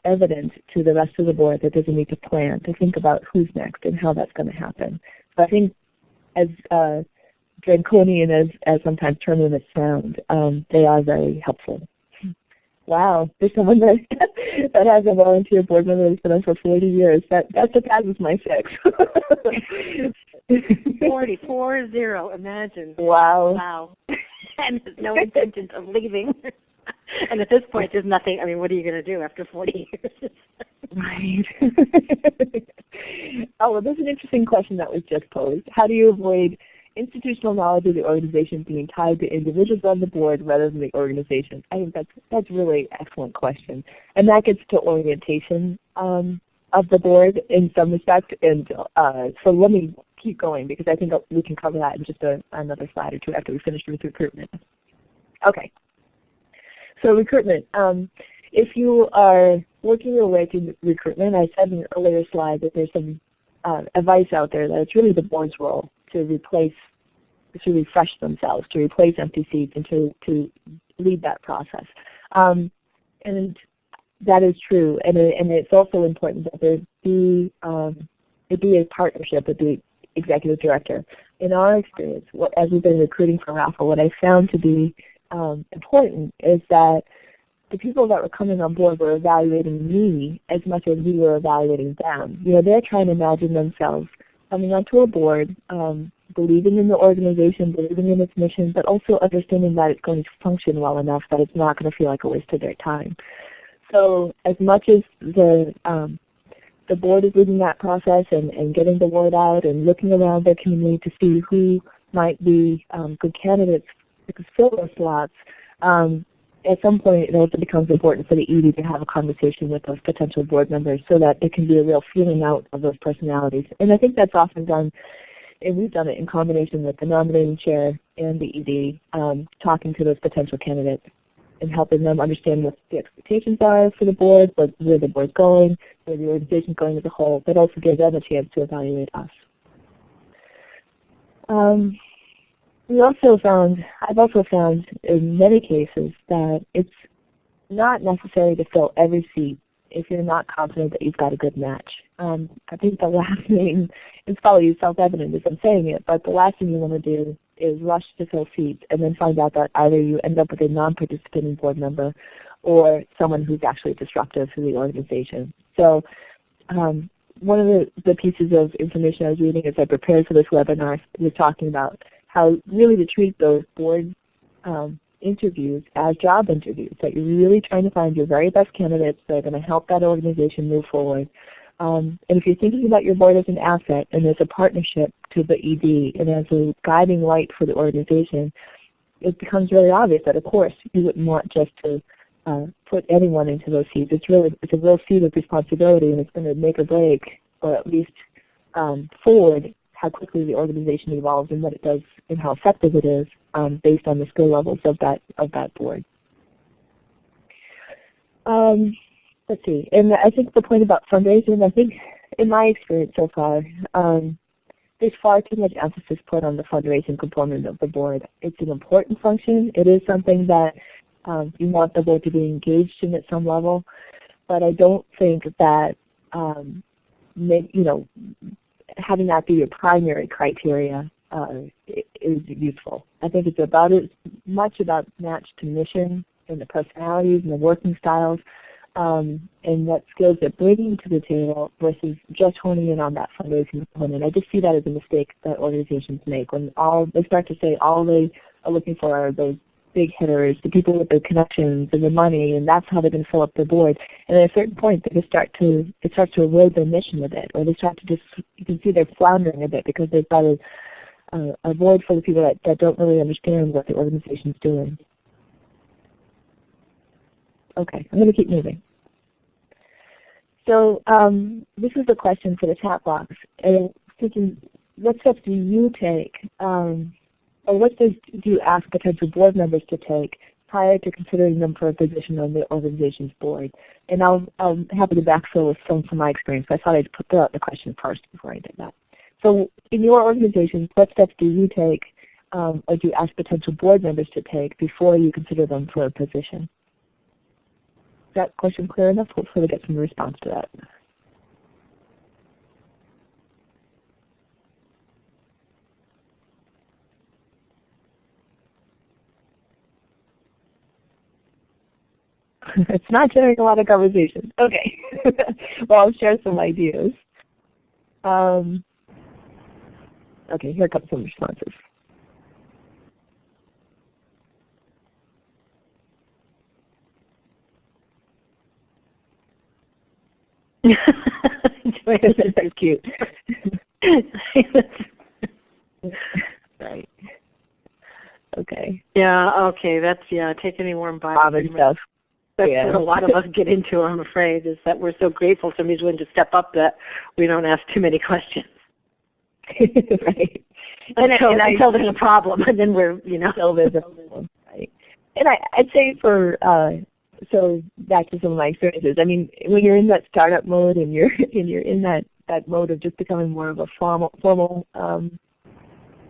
evident to the rest of the board that there's a need to plan, to think about who's next and how that's going to happen. So I think as draconian as sometimes term limits sound, they are very helpful. Wow, there's someone that has a volunteer board member that's been on for 40 years. That surpasses my 6. 40, imagine. Wow. Wow. And there's no intention of leaving. And at this point, there's nothing. I mean, what are you going to do after 40 years? Right. Oh, well, there's an interesting question that was just posed. How do you avoid institutional knowledge of the organization being tied to individuals on the board rather than the organization? I think that's really an excellent question. And that gets to orientation of the board in some respect. And so let me keep going because I think we can cover that in just another slide or two after we finish with recruitment. Okay. So recruitment. If you are working your way through recruitment, I said in an earlier slide that there's some advice out there that it's really the board's role to refresh themselves, to replace empty seats, and to lead that process. And that is true. And it's also important that there be a partnership with the executive director. In our experience, as we've been recruiting for RAFA, what I found to be important is that the people that were coming on board were evaluating me as much as we were evaluating them. You know, they're trying to imagine themselves coming onto a board, believing in the organization, believing in its mission, but also understanding that it's going to function well enough that it's not going to feel like a waste of their time. So as much as the board is leading that process and getting the word out and looking around their community to see who might be good candidates to fill those slots, at some point it also becomes important for the ED to have a conversation with those potential board members so that it can be a real feeling out of those personalities. And I think that's often done, and we've done it in combination with the nominating chair and the ED, talking to those potential candidates and helping them understand what the expectations are for the board, where the board's going, where the organization's going as a whole, but also give them a chance to evaluate us. I've also found in many cases that it's not necessary to fill every seat if you're not confident that you've got a good match. I think the last thing, it's probably self-evident as I'm saying it, but the last thing you want to do is rush to fill seats and then find out that either you end up with a non-participating board member or someone who's actually disruptive to the organization. So one of the pieces of information I was reading as I prepared for this webinar was talking about how really to treat those board interviews as job interviews, that you're really trying to find your very best candidates that are going to help that organization move forward. And if you're thinking about your board as an asset and as a partnership to the ED and as a guiding light for the organization, it becomes really obvious that, of course, you wouldn't want just to put anyone into those seats. It's a real seat of responsibility, and it's going to make or break, or at least forward, how quickly the organization evolves and what it does and how effective it is based on the skill levels of that board. Let's see, and I think the point about fundraising, I think in my experience so far, there's far too much emphasis put on the fundraising component of the board. It's an important function. It is something that you want the board to be engaged in at some level, but I don't think that having that be your primary criteria is useful. I think it's about as much about match to mission and the personalities and the working styles and what skills they're bringing to the table versus just honing in on that fundraising component. I just see that as a mistake that organizations make when they start to say all they are looking for are those big hitters, the people with the connections and the money, and that's how they're going to fill up their board. And at a certain point, it starts to erode their mission a bit, or they start to you can see they're floundering a bit because they've got a board full of people that don't really understand what the organization's doing. Okay, I'm going to keep moving. So this is the question for the chat box. And thinking, what steps do you take, or what steps do you ask potential board members to take prior to considering them for a position on the organization's board? And I'm happy to backfill with some from my experience, but I thought I'd put out the question first before I did that. So in your organization, what steps do you take or do you ask potential board members to take before you consider them for a position? Is that question clear enough? Hopefully we get some response to that. It's not generating a lot of conversation. Okay. Well, I'll share some ideas. Okay, here comes some responses. That's cute. Right. Okay. Yeah, okay, that's, take any warm body. And stuff. That's what a lot of us get into, I'm afraid, is that we're so grateful somebody's willing to step up that we don't ask too many questions. Right. Until there's a problem, and then we're, Until there's a problem, right. And I'd say for, so back to some of my experiences, I mean, when you're in that startup mode and you're in that mode of just becoming more of a formal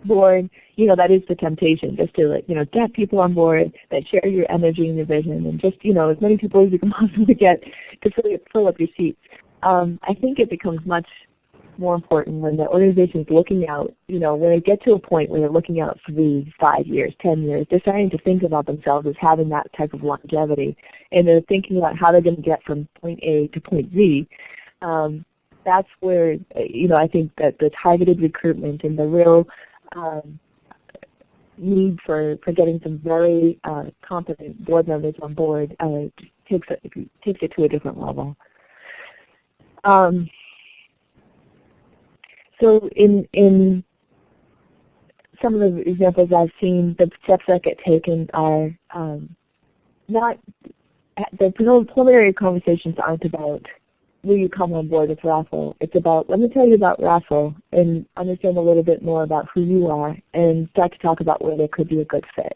board, that is the temptation, just to get people on board that share your energy and your vision, and just as many people as you can possibly get to fill up your seats. I think it becomes much more important when the organization is looking out, when they get to a point where they're looking out 3, 5 years, 10 years, they're starting to think about themselves as having that type of longevity, and they're thinking about how they're going to get from point A to point Z. That's where, I think that the targeted recruitment and the real need for getting some very competent board members on board takes it to a different level. So in some of the examples I've seen, the steps that get taken are not, the preliminary conversations aren't about will you come on board with Raffle. It's about, let me tell you about Raffle and understand a little bit more about who you are and start to talk about where there could be a good fit.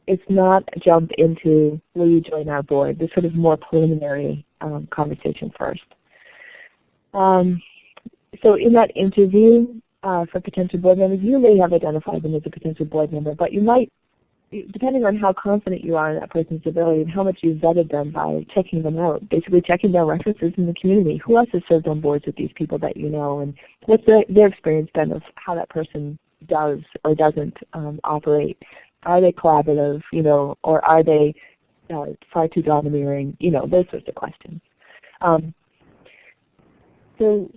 It's not a jump into will you join our board, this sort of more preliminary conversation first. So in that interview for potential board members, you may have identified them as a potential board member, but you might, depending on how confident you are in that person's ability and how much you've vetted them by checking them out, basically checking their references in the community. Who else has served on boards with these people that you know, and what's their experience been of how that person does or doesn't operate? Are they collaborative, or are they far too domineering, those sorts of questions. So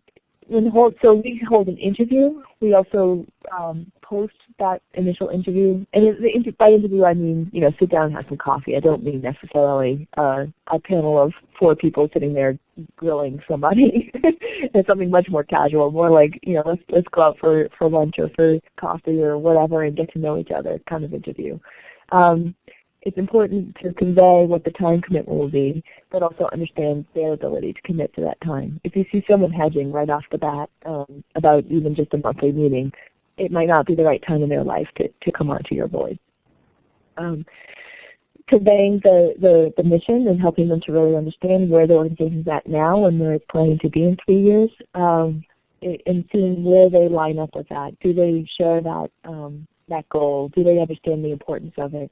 we hold an interview. We also post that initial interview. And by interview I mean, sit down and have some coffee. I don't mean necessarily a panel of 4 people sitting there grilling somebody. It's something much more casual, more like, let's go out for lunch or for coffee or whatever and get to know each other kind of interview. It's important to convey what the time commitment will be, but also understand their ability to commit to that time. If you see someone hedging right off the bat about even just a monthly meeting, it might not be the right time in their life to come onto your board. Conveying the mission and helping them to really understand where the organization is at now and where it's planning to be in 3 years, and seeing where they line up with that. Do they share that goal? Do they understand the importance of it?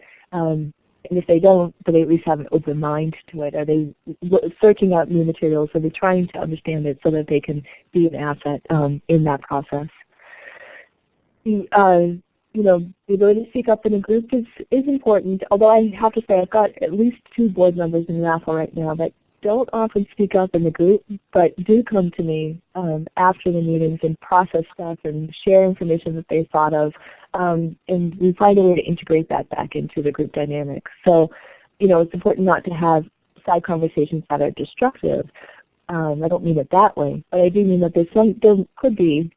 And if they don't, do they at least have an open mind to it? Are they searching out new materials? Are they trying to understand it so that they can be an asset in that process? The ability to speak up in a group is important, although I have to say I've got at least 2 board members in Raffle right now that don't often speak up in the group, but do come to me after the meetings and process stuff and share information that they thought of, and we find a way to integrate that back into the group dynamics. So, it's important not to have side conversations that are destructive. I don't mean it that way, but I do mean that there could be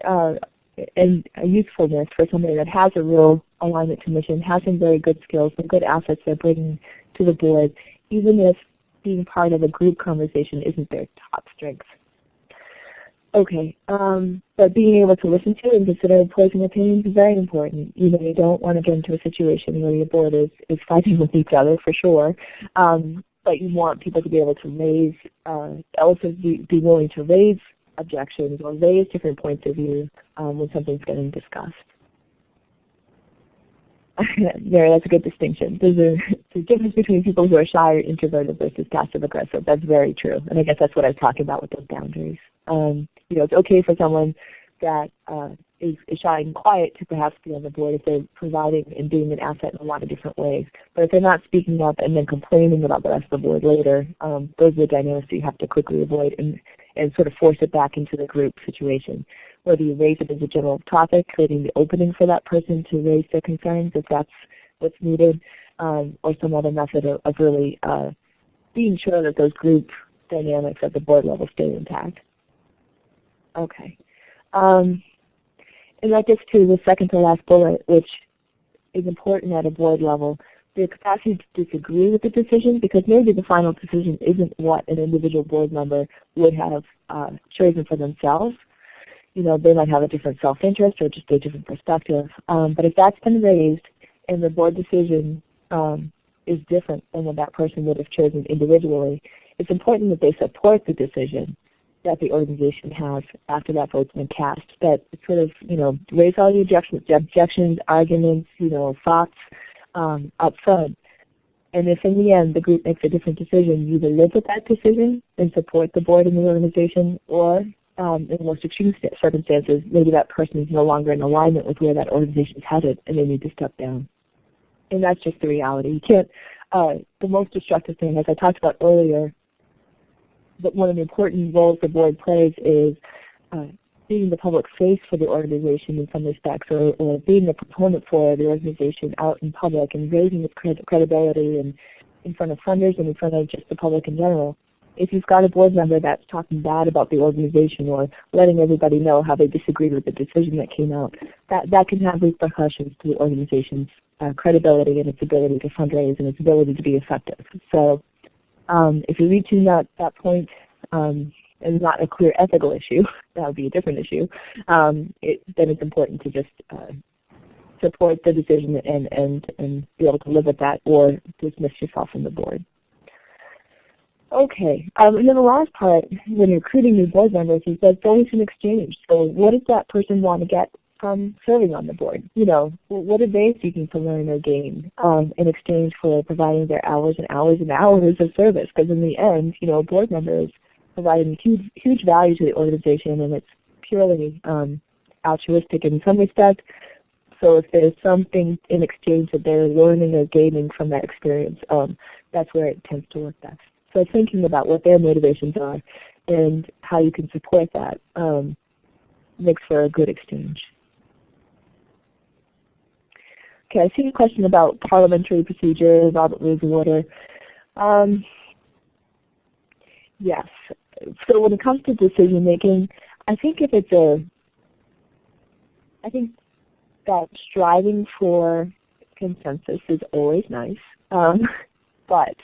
a usefulness for somebody that has a real alignment to mission, has some very good skills, some good assets they're bringing to the board, even if being part of a group conversation isn't their top strength. Okay, but being able to listen to and consider opposing opinions is very important. You don't want to get into a situation where your board is fighting with each other for sure, but you want people to be able to raise, also be willing to raise objections or raise different points of view when something's getting discussed. Mary, that's a good distinction. There's a difference between people who are shy or introverted versus passive aggressive. That's very true, and I guess that's what I was talking about with those boundaries. It's okay for someone that is shy and quiet to perhaps be on the board if they're providing and being an asset in a lot of different ways. But if they're not speaking up and then complaining about the rest of the board later, those are the dynamics that you have to quickly avoid and sort of force it back into the group situation. Whether you raise it as a general topic, creating the opening for that person to raise their concerns if that's what's needed, or some other method of really being sure that those group dynamics at the board level stay intact. Okay. And that gets to the second to last bullet, which is important at a board level. The capacity to disagree with the decision, because maybe the final decision isn't what an individual board member would have chosen for themselves. They might have a different self-interest or just a different perspective. But if that's been raised and the board decision is different than what that person would have chosen individually, it's important that they support the decision that the organization has after that vote's been cast. That sort of, raise all the objections, arguments, thoughts up front. And if in the end the group makes a different decision, you either live with that decision and support the board and the organization, or in the most extreme circumstances, maybe that person is no longer in alignment with where that organization is headed and they need to step down. And that's just the reality. You can't, the most destructive thing, as I talked about earlier, but one of the important roles the board plays is being the public face for the organization in some respects, or being a proponent for the organization out in public and raising its credibility and in front of funders and in front of just the public in general. If you've got a board member that's talking bad about the organization or letting everybody know how they disagreed with the decision that came out, that can have repercussions to the organization's credibility and its ability to fundraise and its ability to be effective. So if you're reaching that point and not a clear ethical issue, that would be a different issue, then it's important to just support the decision and be able to live with that or dismiss yourself from the board. Okay, and then the last part when recruiting new board members is that it's always an exchange. So what does that person want to get from serving on the board? What are they seeking to learn or gain in exchange for providing their hours and hours and hours of service? Because in the end, a board member is providing huge value to the organization, and it's purely altruistic in some respect. So if there's something in exchange that they're learning or gaining from that experience, that's where it tends to work best. So thinking about what their motivations are and how you can support that makes for a good exchange. Okay, I see a question about parliamentary procedures, Robert Rules of Order. Yes. So when it comes to decision making, I think that striving for consensus is always nice, but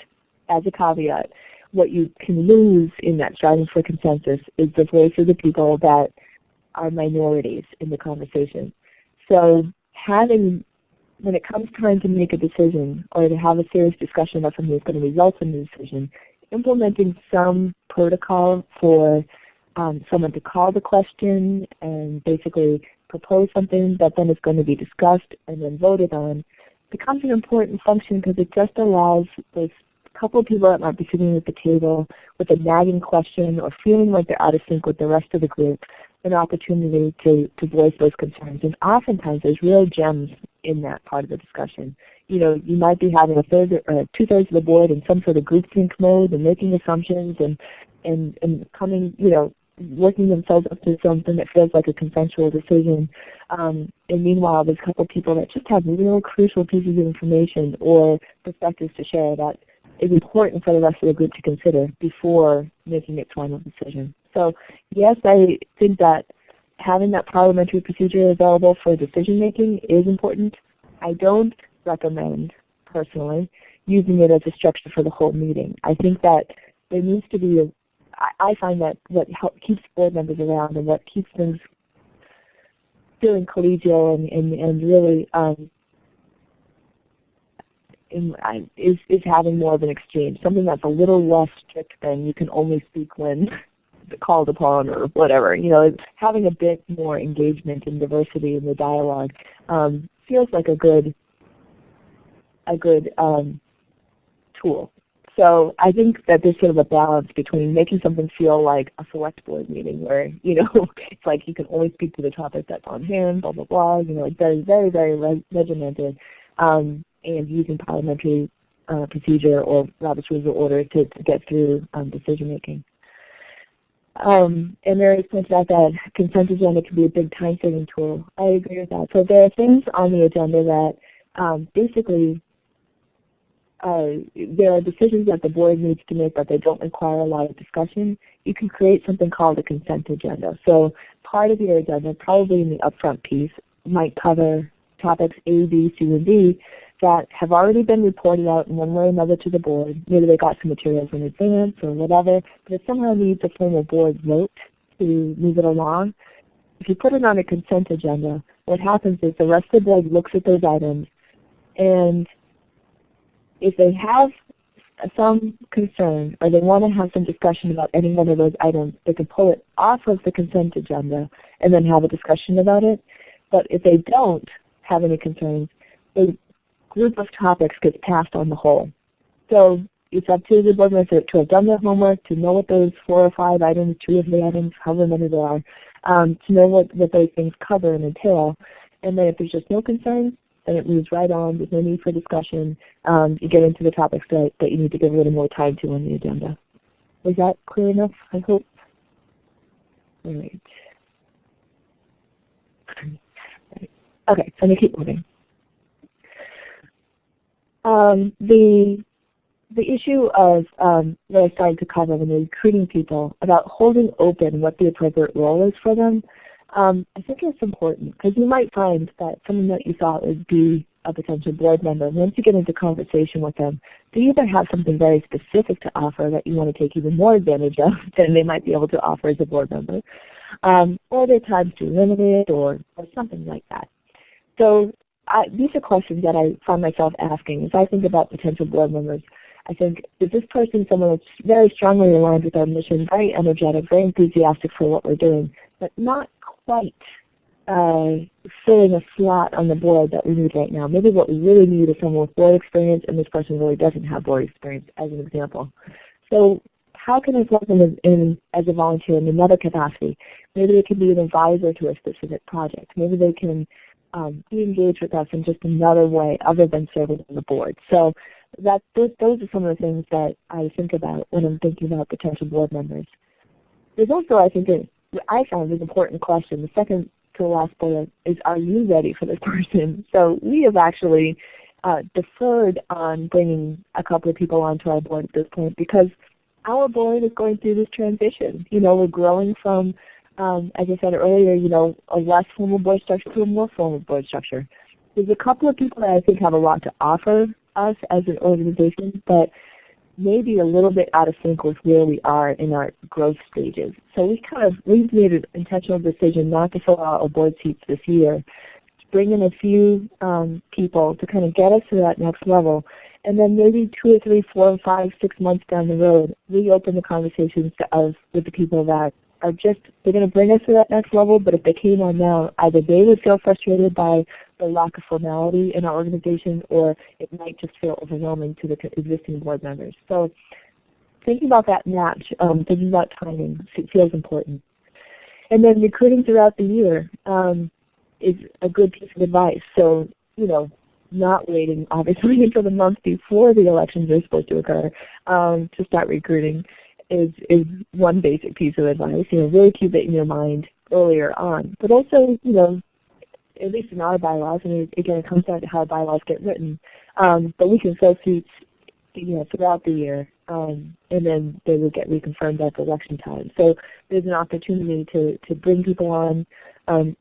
as a caveat, what you can lose in that striving for consensus is the voice of the people that are minorities in the conversation. So when it comes time to make a decision or to have a serious discussion about something that's going to result in the decision, implementing some protocol for someone to call the question and basically propose something that then is going to be discussed and then voted on becomes an important function, because it just allows those couple of people that might be sitting at the table with a nagging question or feeling like they're out of sync with the rest of the group an opportunity to voice those concerns. And oftentimes there's real gems in that part of the discussion. You might be having a third or two-thirds of the board in some sort of groupthink mode and making assumptions and coming, working themselves up to something that feels like a consensual decision. And meanwhile, there's a couple of people that just have real crucial pieces of information or perspectives to share that is important for the rest of the group to consider before making its final decision. So yes, I think that having that parliamentary procedure available for decision making is important. I don't recommend, personally, using it as a structure for the whole meeting. I think that there needs to be I find that what keeps board members around and what keeps things feeling collegial and really is having more of an exchange, something that's a little less strict than you can only speak when called upon or whatever. You know, having a bit more engagement and diversity in the dialogue feels like a good tool. So I think that there's sort of a balance between making something feel like a select board meeting where, you know, it's like you can only speak to the topic that's on hand, blah, blah, blah, you know, like very, very, very regimented, and using parliamentary procedure or Robert's Rules of Order to get through decision making. And Mary pointed out that consent agenda can be a big time-saving tool. I agree with that. So there are things on the agenda that basically there are decisions that the board needs to make, but they don't require a lot of discussion. You can create something called a consent agenda. So part of your agenda, probably in the upfront piece, might cover topics A, B, C, and D that have already been reported out in one way or another to the board. Maybe they got some materials in advance or whatever, but it somehow needs a formal board vote to move it along. If you put it on a consent agenda, what happens is the rest of the board looks at those items, and if they have some concern or they want to have some discussion about any one of those items, they can pull it off of the consent agenda and then have a discussion about it. But if they don't have any concerns, the group of topics gets passed on the whole. So it's up to the board member to have done their homework, to know what those 4 or 5 items, 2 or 3 items, however many there are, to know what those things cover and entail. And then if there's just no concerns, then it moves right on. There's no need for discussion. You get into the topics that you need to give a little more time to on the agenda. Was that clear enough, I hope? All right. Okay, so I'm going to keep moving. The issue of that I started to cover when you're recruiting people about holding open what the appropriate role is for them, I think it's important because you might find that someone that you thought would be a potential board member, once you get into conversation with them, they either have something very specific to offer that you want to take even more advantage of than they might be able to offer as a board member, or their time's too limited or something like that. So these are questions that I find myself asking as I think about potential board members. I think, is this person someone that's very strongly aligned with our mission, very energetic, very enthusiastic for what we're doing, but not quite filling a slot on the board that we need right now? Maybe what we really need is someone with board experience, and this person really doesn't have board experience, as an example. So how can I plug them in as a volunteer in another capacity? Maybe they can be an advisor to a specific project. Maybe they can be engaged with us in just another way other than serving on the board. So those are some of the things that I think about when I'm thinking about potential board members. There's also, I think, I found an important question. The second to the last bullet is, are you ready for this person? So we have actually deferred on bringing a couple of people onto our board at this point because our board is going through this transition. You know, we're growing from, as I said earlier, you know, a less formal board structure to a more formal board structure. There's a couple of people that I think have a lot to offer us as an organization, but maybe a little bit out of sync with where we are in our growth stages. So we've made an intentional decision not to fill out our board seats this year, to bring in a few people to kind of get us to that next level, and then maybe 2 or 3, 4, 5, 6 months down the road, reopen the conversations with the people that are just, they're going to bring us to that next level, but if they came on now, either they would feel frustrated by the lack of formality in our organization, or it might just feel overwhelming to the existing board members. So thinking about that match, thinking about timing, feels important. And then recruiting throughout the year is a good piece of advice. So, you know, not waiting, obviously, until the month before the elections are supposed to occur to start recruiting is one basic piece of advice. You know, really keep it in your mind earlier on. But also, you know, at least in our bylaws, and again, it comes down to how bylaws get written, but we can fill seats, you know, throughout the year, and then they will get reconfirmed at the election time. So there's an opportunity to bring people on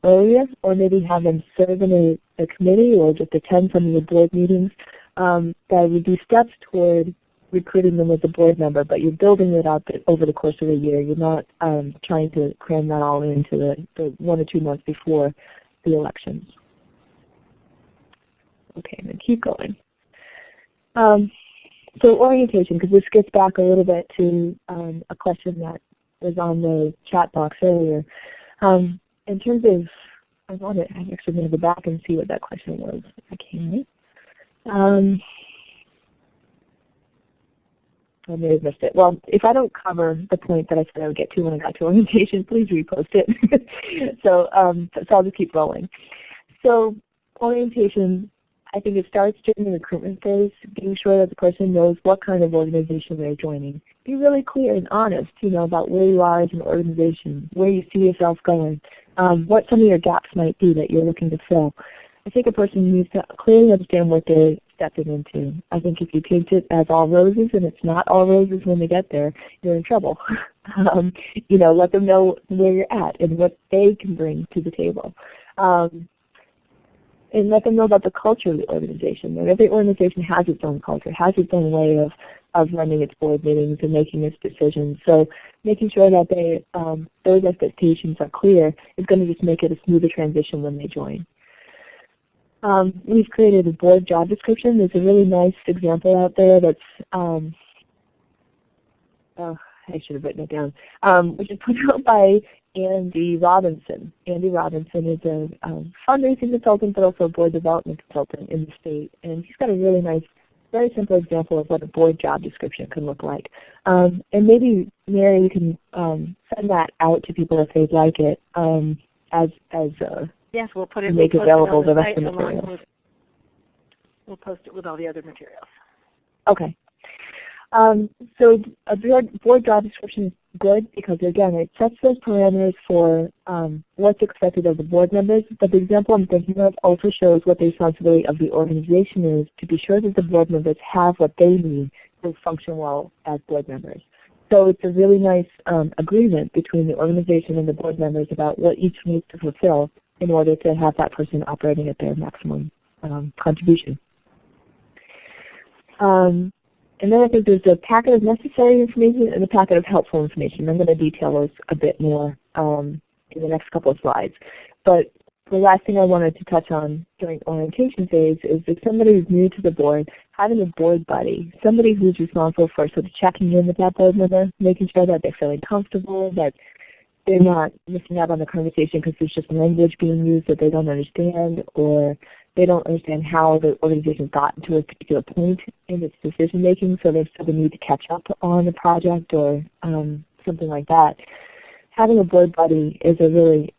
earlier, or maybe have them serve in a committee or just attend some of the board meetings. That would be steps toward recruiting them as a board member, but you're building it up over the course of a year. You're not trying to cram that all into the 1 or 2 months before the elections. Okay, I'm going to keep going. So orientation, because this gets back a little bit to a question that was on the chat box earlier. In terms of, I'm actually going to go back and see what that question was. I can't. I may have missed it. Well, if I don't cover the point that I said I would get to when I got to orientation, please repost it. so I'll just keep rolling. So orientation, I think it starts during the recruitment phase, being sure that the person knows what kind of organization they're joining. Be really clear and honest, about where you are as an organization, where you see yourself going, what some of your gaps might be that you're looking to fill. I think a person needs to clearly understand what they're stepping into. I think if you paint it as all roses and it's not all roses when they get there, you're in trouble. Let them know where you're at and what they can bring to the table. And let them know about the culture of the organization. And every organization has its own culture, has its own way of running its board meetings and making its decisions. So making sure that those expectations are clear is going to just make it a smoother transition when they join. We've created a board job description. There's a really nice example out there that's, I should have written it down, which is put out by Andy Robinson. Andy Robinson is a fundraising consultant, but also a board development consultant in the state. And he's got a really nice, very simple example of what a board job description can look like. And maybe, Mary, you can send that out to people if they'd like it yes, we'll put it. Make we'll available the the rest of the materials. We'll post it with all the other materials. Okay. So a board job description is good because, again, it sets those parameters for what's expected of the board members. But the example I'm thinking of also shows what the responsibility of the organization is to be sure that the board members have what they need to function well as board members. So it's a really nice agreement between the organization and the board members about what each needs to fulfill in order to have that person operating at their maximum contribution. And then I think there's a packet of necessary information and a packet of helpful information. I'm going to detail those a bit more in the next couple of slides. But the last thing I wanted to touch on during orientation phase is if somebody who's new to the board, having a board buddy, somebody who's responsible for sort of checking in with that board member, making sure that they're feeling comfortable, that they're not missing out on the conversation because there's just language being used that they don't understand, or they don't understand how the organization got to a particular point in its decision making, so they still need to catch up on a project or something like that. Having a board buddy is a really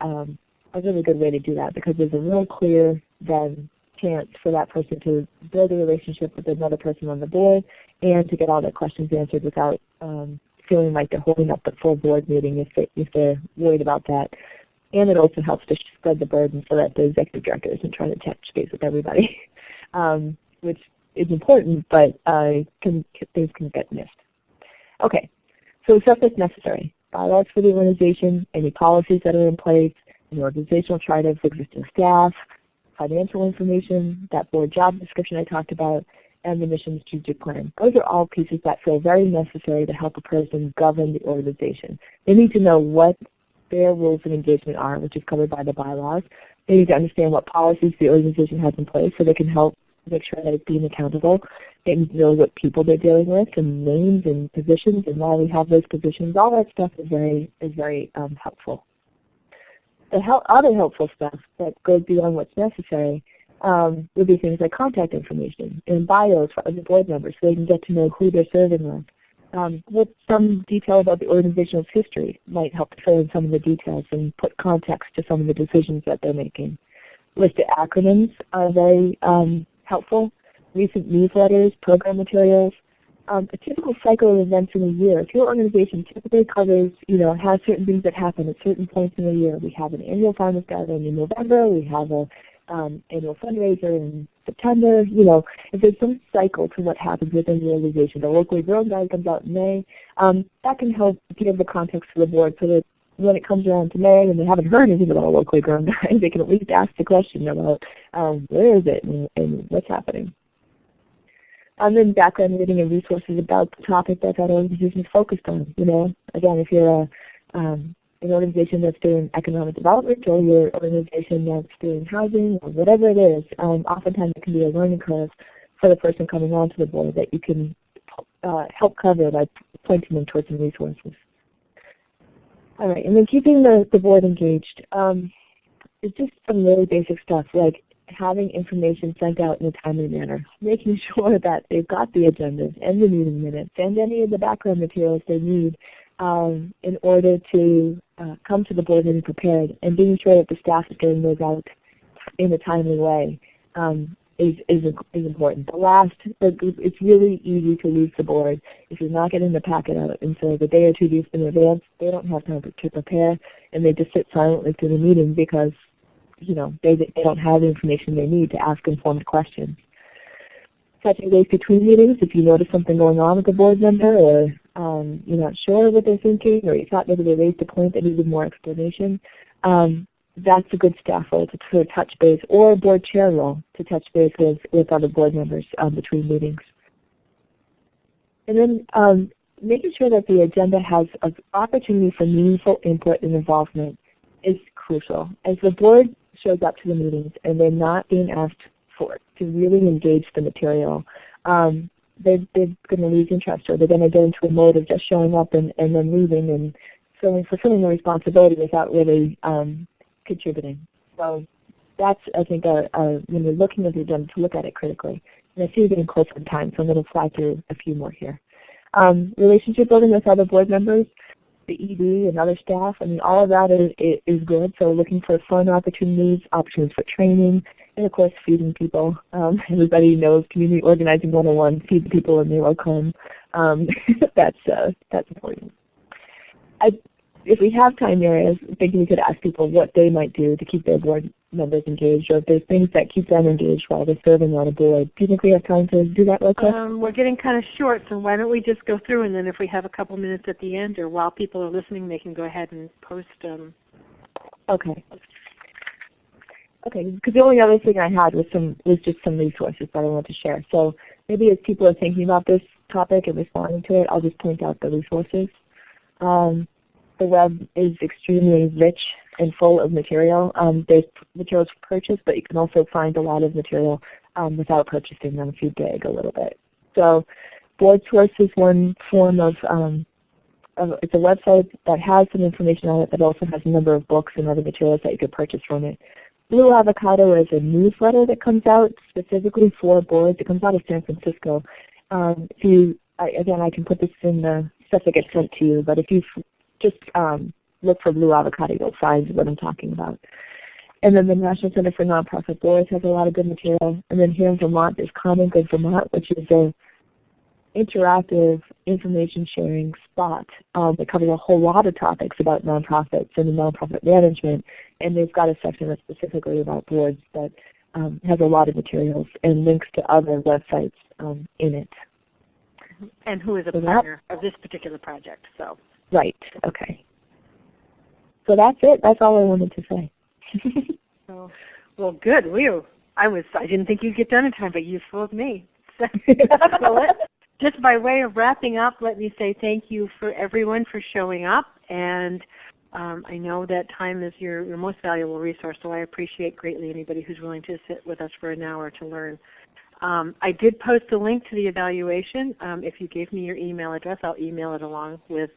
good way to do that because there's a real clear then chance for that person to build a relationship with another person on the board and to get all their questions answered without feeling like they're holding up the full board meeting if they're worried about that. And it also helps to spread the burden so that the executive director isn't trying to touch base with everybody, which is important, but things can get missed. Okay, so stuff that's necessary. Bylaws for the organization, any policies that are in place, an organizational chart of existing staff, financial information, that board job description I talked about, and the mission strategic plan. Those are all pieces that feel very necessary to help a person govern the organization. They need to know what their rules of engagement are, which is covered by the bylaws. They need to understand what policies the organization has in place so they can help make sure that it's being accountable. They need to know what people they're dealing with and names and positions and why we have those positions. All that stuff is very helpful. The other helpful stuff that goes beyond what's necessary would be things like contact information and bios for other board members so they can get to know who they're serving with. With some detail about the organization's history might help to fill in some of the details and put context to some of the decisions that they're making. Listed acronyms are very helpful. Recent newsletters, program materials, a typical cycle of events in a year. If your organization typically covers, has certain things that happen at certain points in the year, we have an annual farmers gathering in November, we have a annual fundraiser in September. If there's some cycle to what happens within the organization, the locally grown guide comes out in May, that can help give the context to the board so that when it comes around to May and they haven't heard anything about a locally grown guide, they can at least ask the question about where is it and what's happening. And then background reading and resources about the topic that organization is focused on. Again, if you're an organization that's doing economic development or your organization that's doing housing or whatever it is, oftentimes it can be a learning curve for the person coming onto the board that you can help cover by pointing them towards some resources. All right, and then keeping the board engaged. It's just some really basic stuff like having information sent out in a timely manner, making sure that they've got the agendas and the meeting minutes and any of the background materials they need in order to come to the board meeting prepared, and being sure that the staff is getting those out in a timely way is important. The last, it's really easy to lose the board if you're not getting the packet out, and so the day or two in advance, they don't have time to prepare, and they just sit silently through the meeting because they don't have the information they need to ask informed questions. Touching base between meetings, if you notice something going on with a board member, or you're not sure what they're thinking, or you thought maybe they raised a point that needed more explanation, that's a good staff role to touch base, or a board chair role to touch base with other board members between meetings. And then making sure that the agenda has an opportunity for meaningful input and involvement is crucial. As the board shows up to the meetings and they're not being asked to really engage the material, they're going to lose interest, or they're going to get into a mode of just showing up and then leaving and fulfilling the responsibility without really contributing. So that's, I think, when you're looking at the agenda, to look at it critically. And I see we're getting close on time, so I'm going to fly through a few more here. Relationship building with other board members, the ED and other staff, I mean, all of that is good. So looking for fun opportunities for training, and of course feeding people. Everybody knows Community Organizing 101, feed the people and they will come. That's important. If we have time here, I was thinking we could ask people what they might do to keep their board members engaged, or if there's things that keep them engaged while they're serving on a board. Do you think we have time to do that real quick? We're getting kind of short, so why don't we just go through, and then if we have a couple minutes at the end, or while people are listening, they can go ahead and post. Okay. Okay, because the only other thing I had was just some resources that I wanted to share. So maybe as people are thinking about this topic and responding to it, I'll just point out the resources. The web is extremely rich and full of material. There's materials for purchase, but you can also find a lot of material without purchasing them if you dig a little bit. So BoardSource is one form of, it's a website that has some information on it, but also has a number of books and other materials that you could purchase from it. Blue Avocado is a newsletter that comes out specifically for boards. It comes out of San Francisco. Again, I can put this in the stuff that gets sent to you, but if you just look for Blue Avocado, you'll find what I'm talking about. And then the National Center for Nonprofit Boards has a lot of good material. And then here in Vermont, there's Common Good Vermont, which is an interactive information sharing spot that covers a whole lot of topics about nonprofits and nonprofit management. And they've got a section that's specifically about boards that has a lot of materials and links to other websites in it. And who is a partner of this particular project. So. Right, okay. So that's it. That's all I wanted to say. Well, good. I didn't think you'd get done in time, but you fooled me. So just by way of wrapping up, let me say thank you for everyone for showing up. And I know that time is your most valuable resource, so I appreciate greatly anybody who's willing to sit with us for an hour to learn. I did post a link to the evaluation. If you gave me your email address, I'll email it along with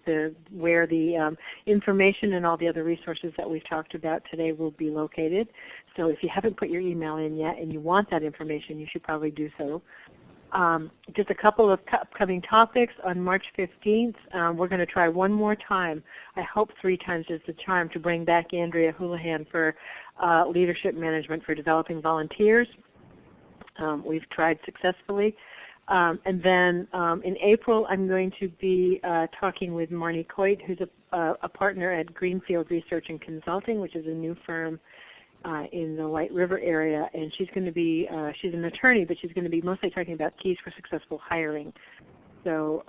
where the information and all the other resources that we've talked about today will be located. So if you haven't put your email in yet and you want that information, you should probably do so. Just a couple of upcoming topics. On March 15th, we're going to try one more time. I hope 3 times is the charm, to bring back Andrea Houlihan for leadership management for developing volunteers. We've tried successfully. And then in April, I'm going to be talking with Marnie Coit, who's a partner at Greenfield Research and Consulting, which is a new firm in the White River area. And she's going to be, she's an attorney, but she's going to be mostly talking about keys for successful hiring. So,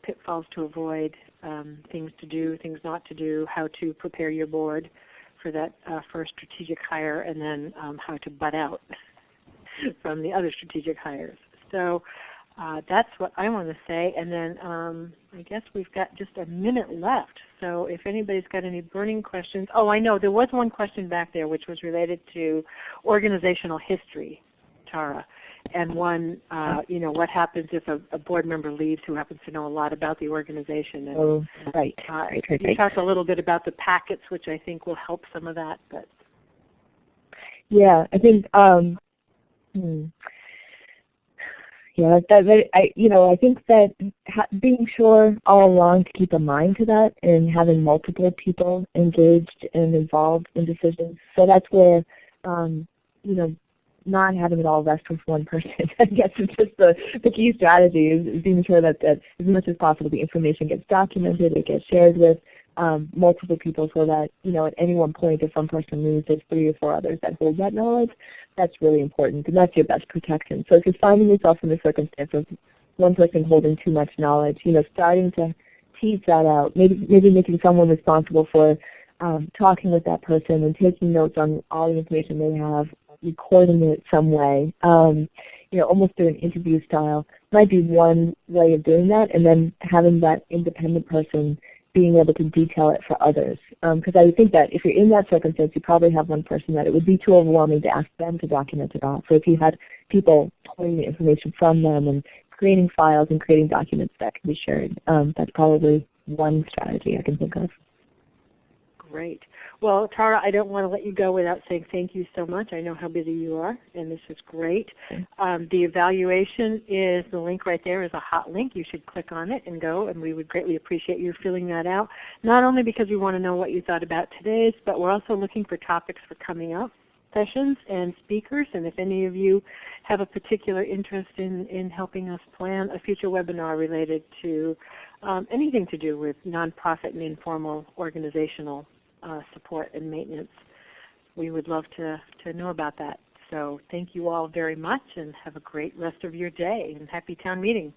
pitfalls to avoid, things to do, things not to do, how to prepare your board for that first strategic hire, and then how to butt out from the other strategic hires. So that's what I want to say. And then I guess we've got just a minute left. So if anybody's got any burning questions. Oh, I know. There was one question back there which was related to organizational history, Tara. and one, what happens if a board member leaves who happens to know a lot about the organization. And, right. You talked a little bit about the packets, which I think will help some of that. But yeah, I think I think that being sure all along to keep a mind to that and having multiple people engaged and involved in decisions. So that's where not having it all rest with one person. I guess it's just the key strategy is being sure that as much as possible the information gets documented, it gets shared with multiple people so that, at any one point if one person leaves, there's 3 or 4 others that hold that knowledge. That's really important, and that's your best protection. So if you're finding yourself in the circumstance of one person holding too much knowledge, starting to tease that out, maybe making someone responsible for talking with that person and taking notes on all the information they have, recording it some way, almost through an interview style, might be one way of doing that, and then having that independent person being able to detail it for others. Because I think that if you're in that circumstance, you probably have one person that it would be too overwhelming to ask them to document it all. So if you had people pulling the information from them and creating files and creating documents that can be shared, that's probably one strategy I can think of. Great. Well, Tara, I don't want to let you go without saying thank you so much. I know how busy you are, and this is great. The evaluation is, the link right there is a hot link. You should click on it and go, and we would greatly appreciate you filling that out, not only because we want to know what you thought about today's, but we're also looking for topics for coming up sessions and speakers, and if any of you have a particular interest in helping us plan a future webinar related to anything to do with nonprofit and informal organizational support and maintenance, we would love to know about that. So thank you all very much, and have a great rest of your day, and happy town meeting.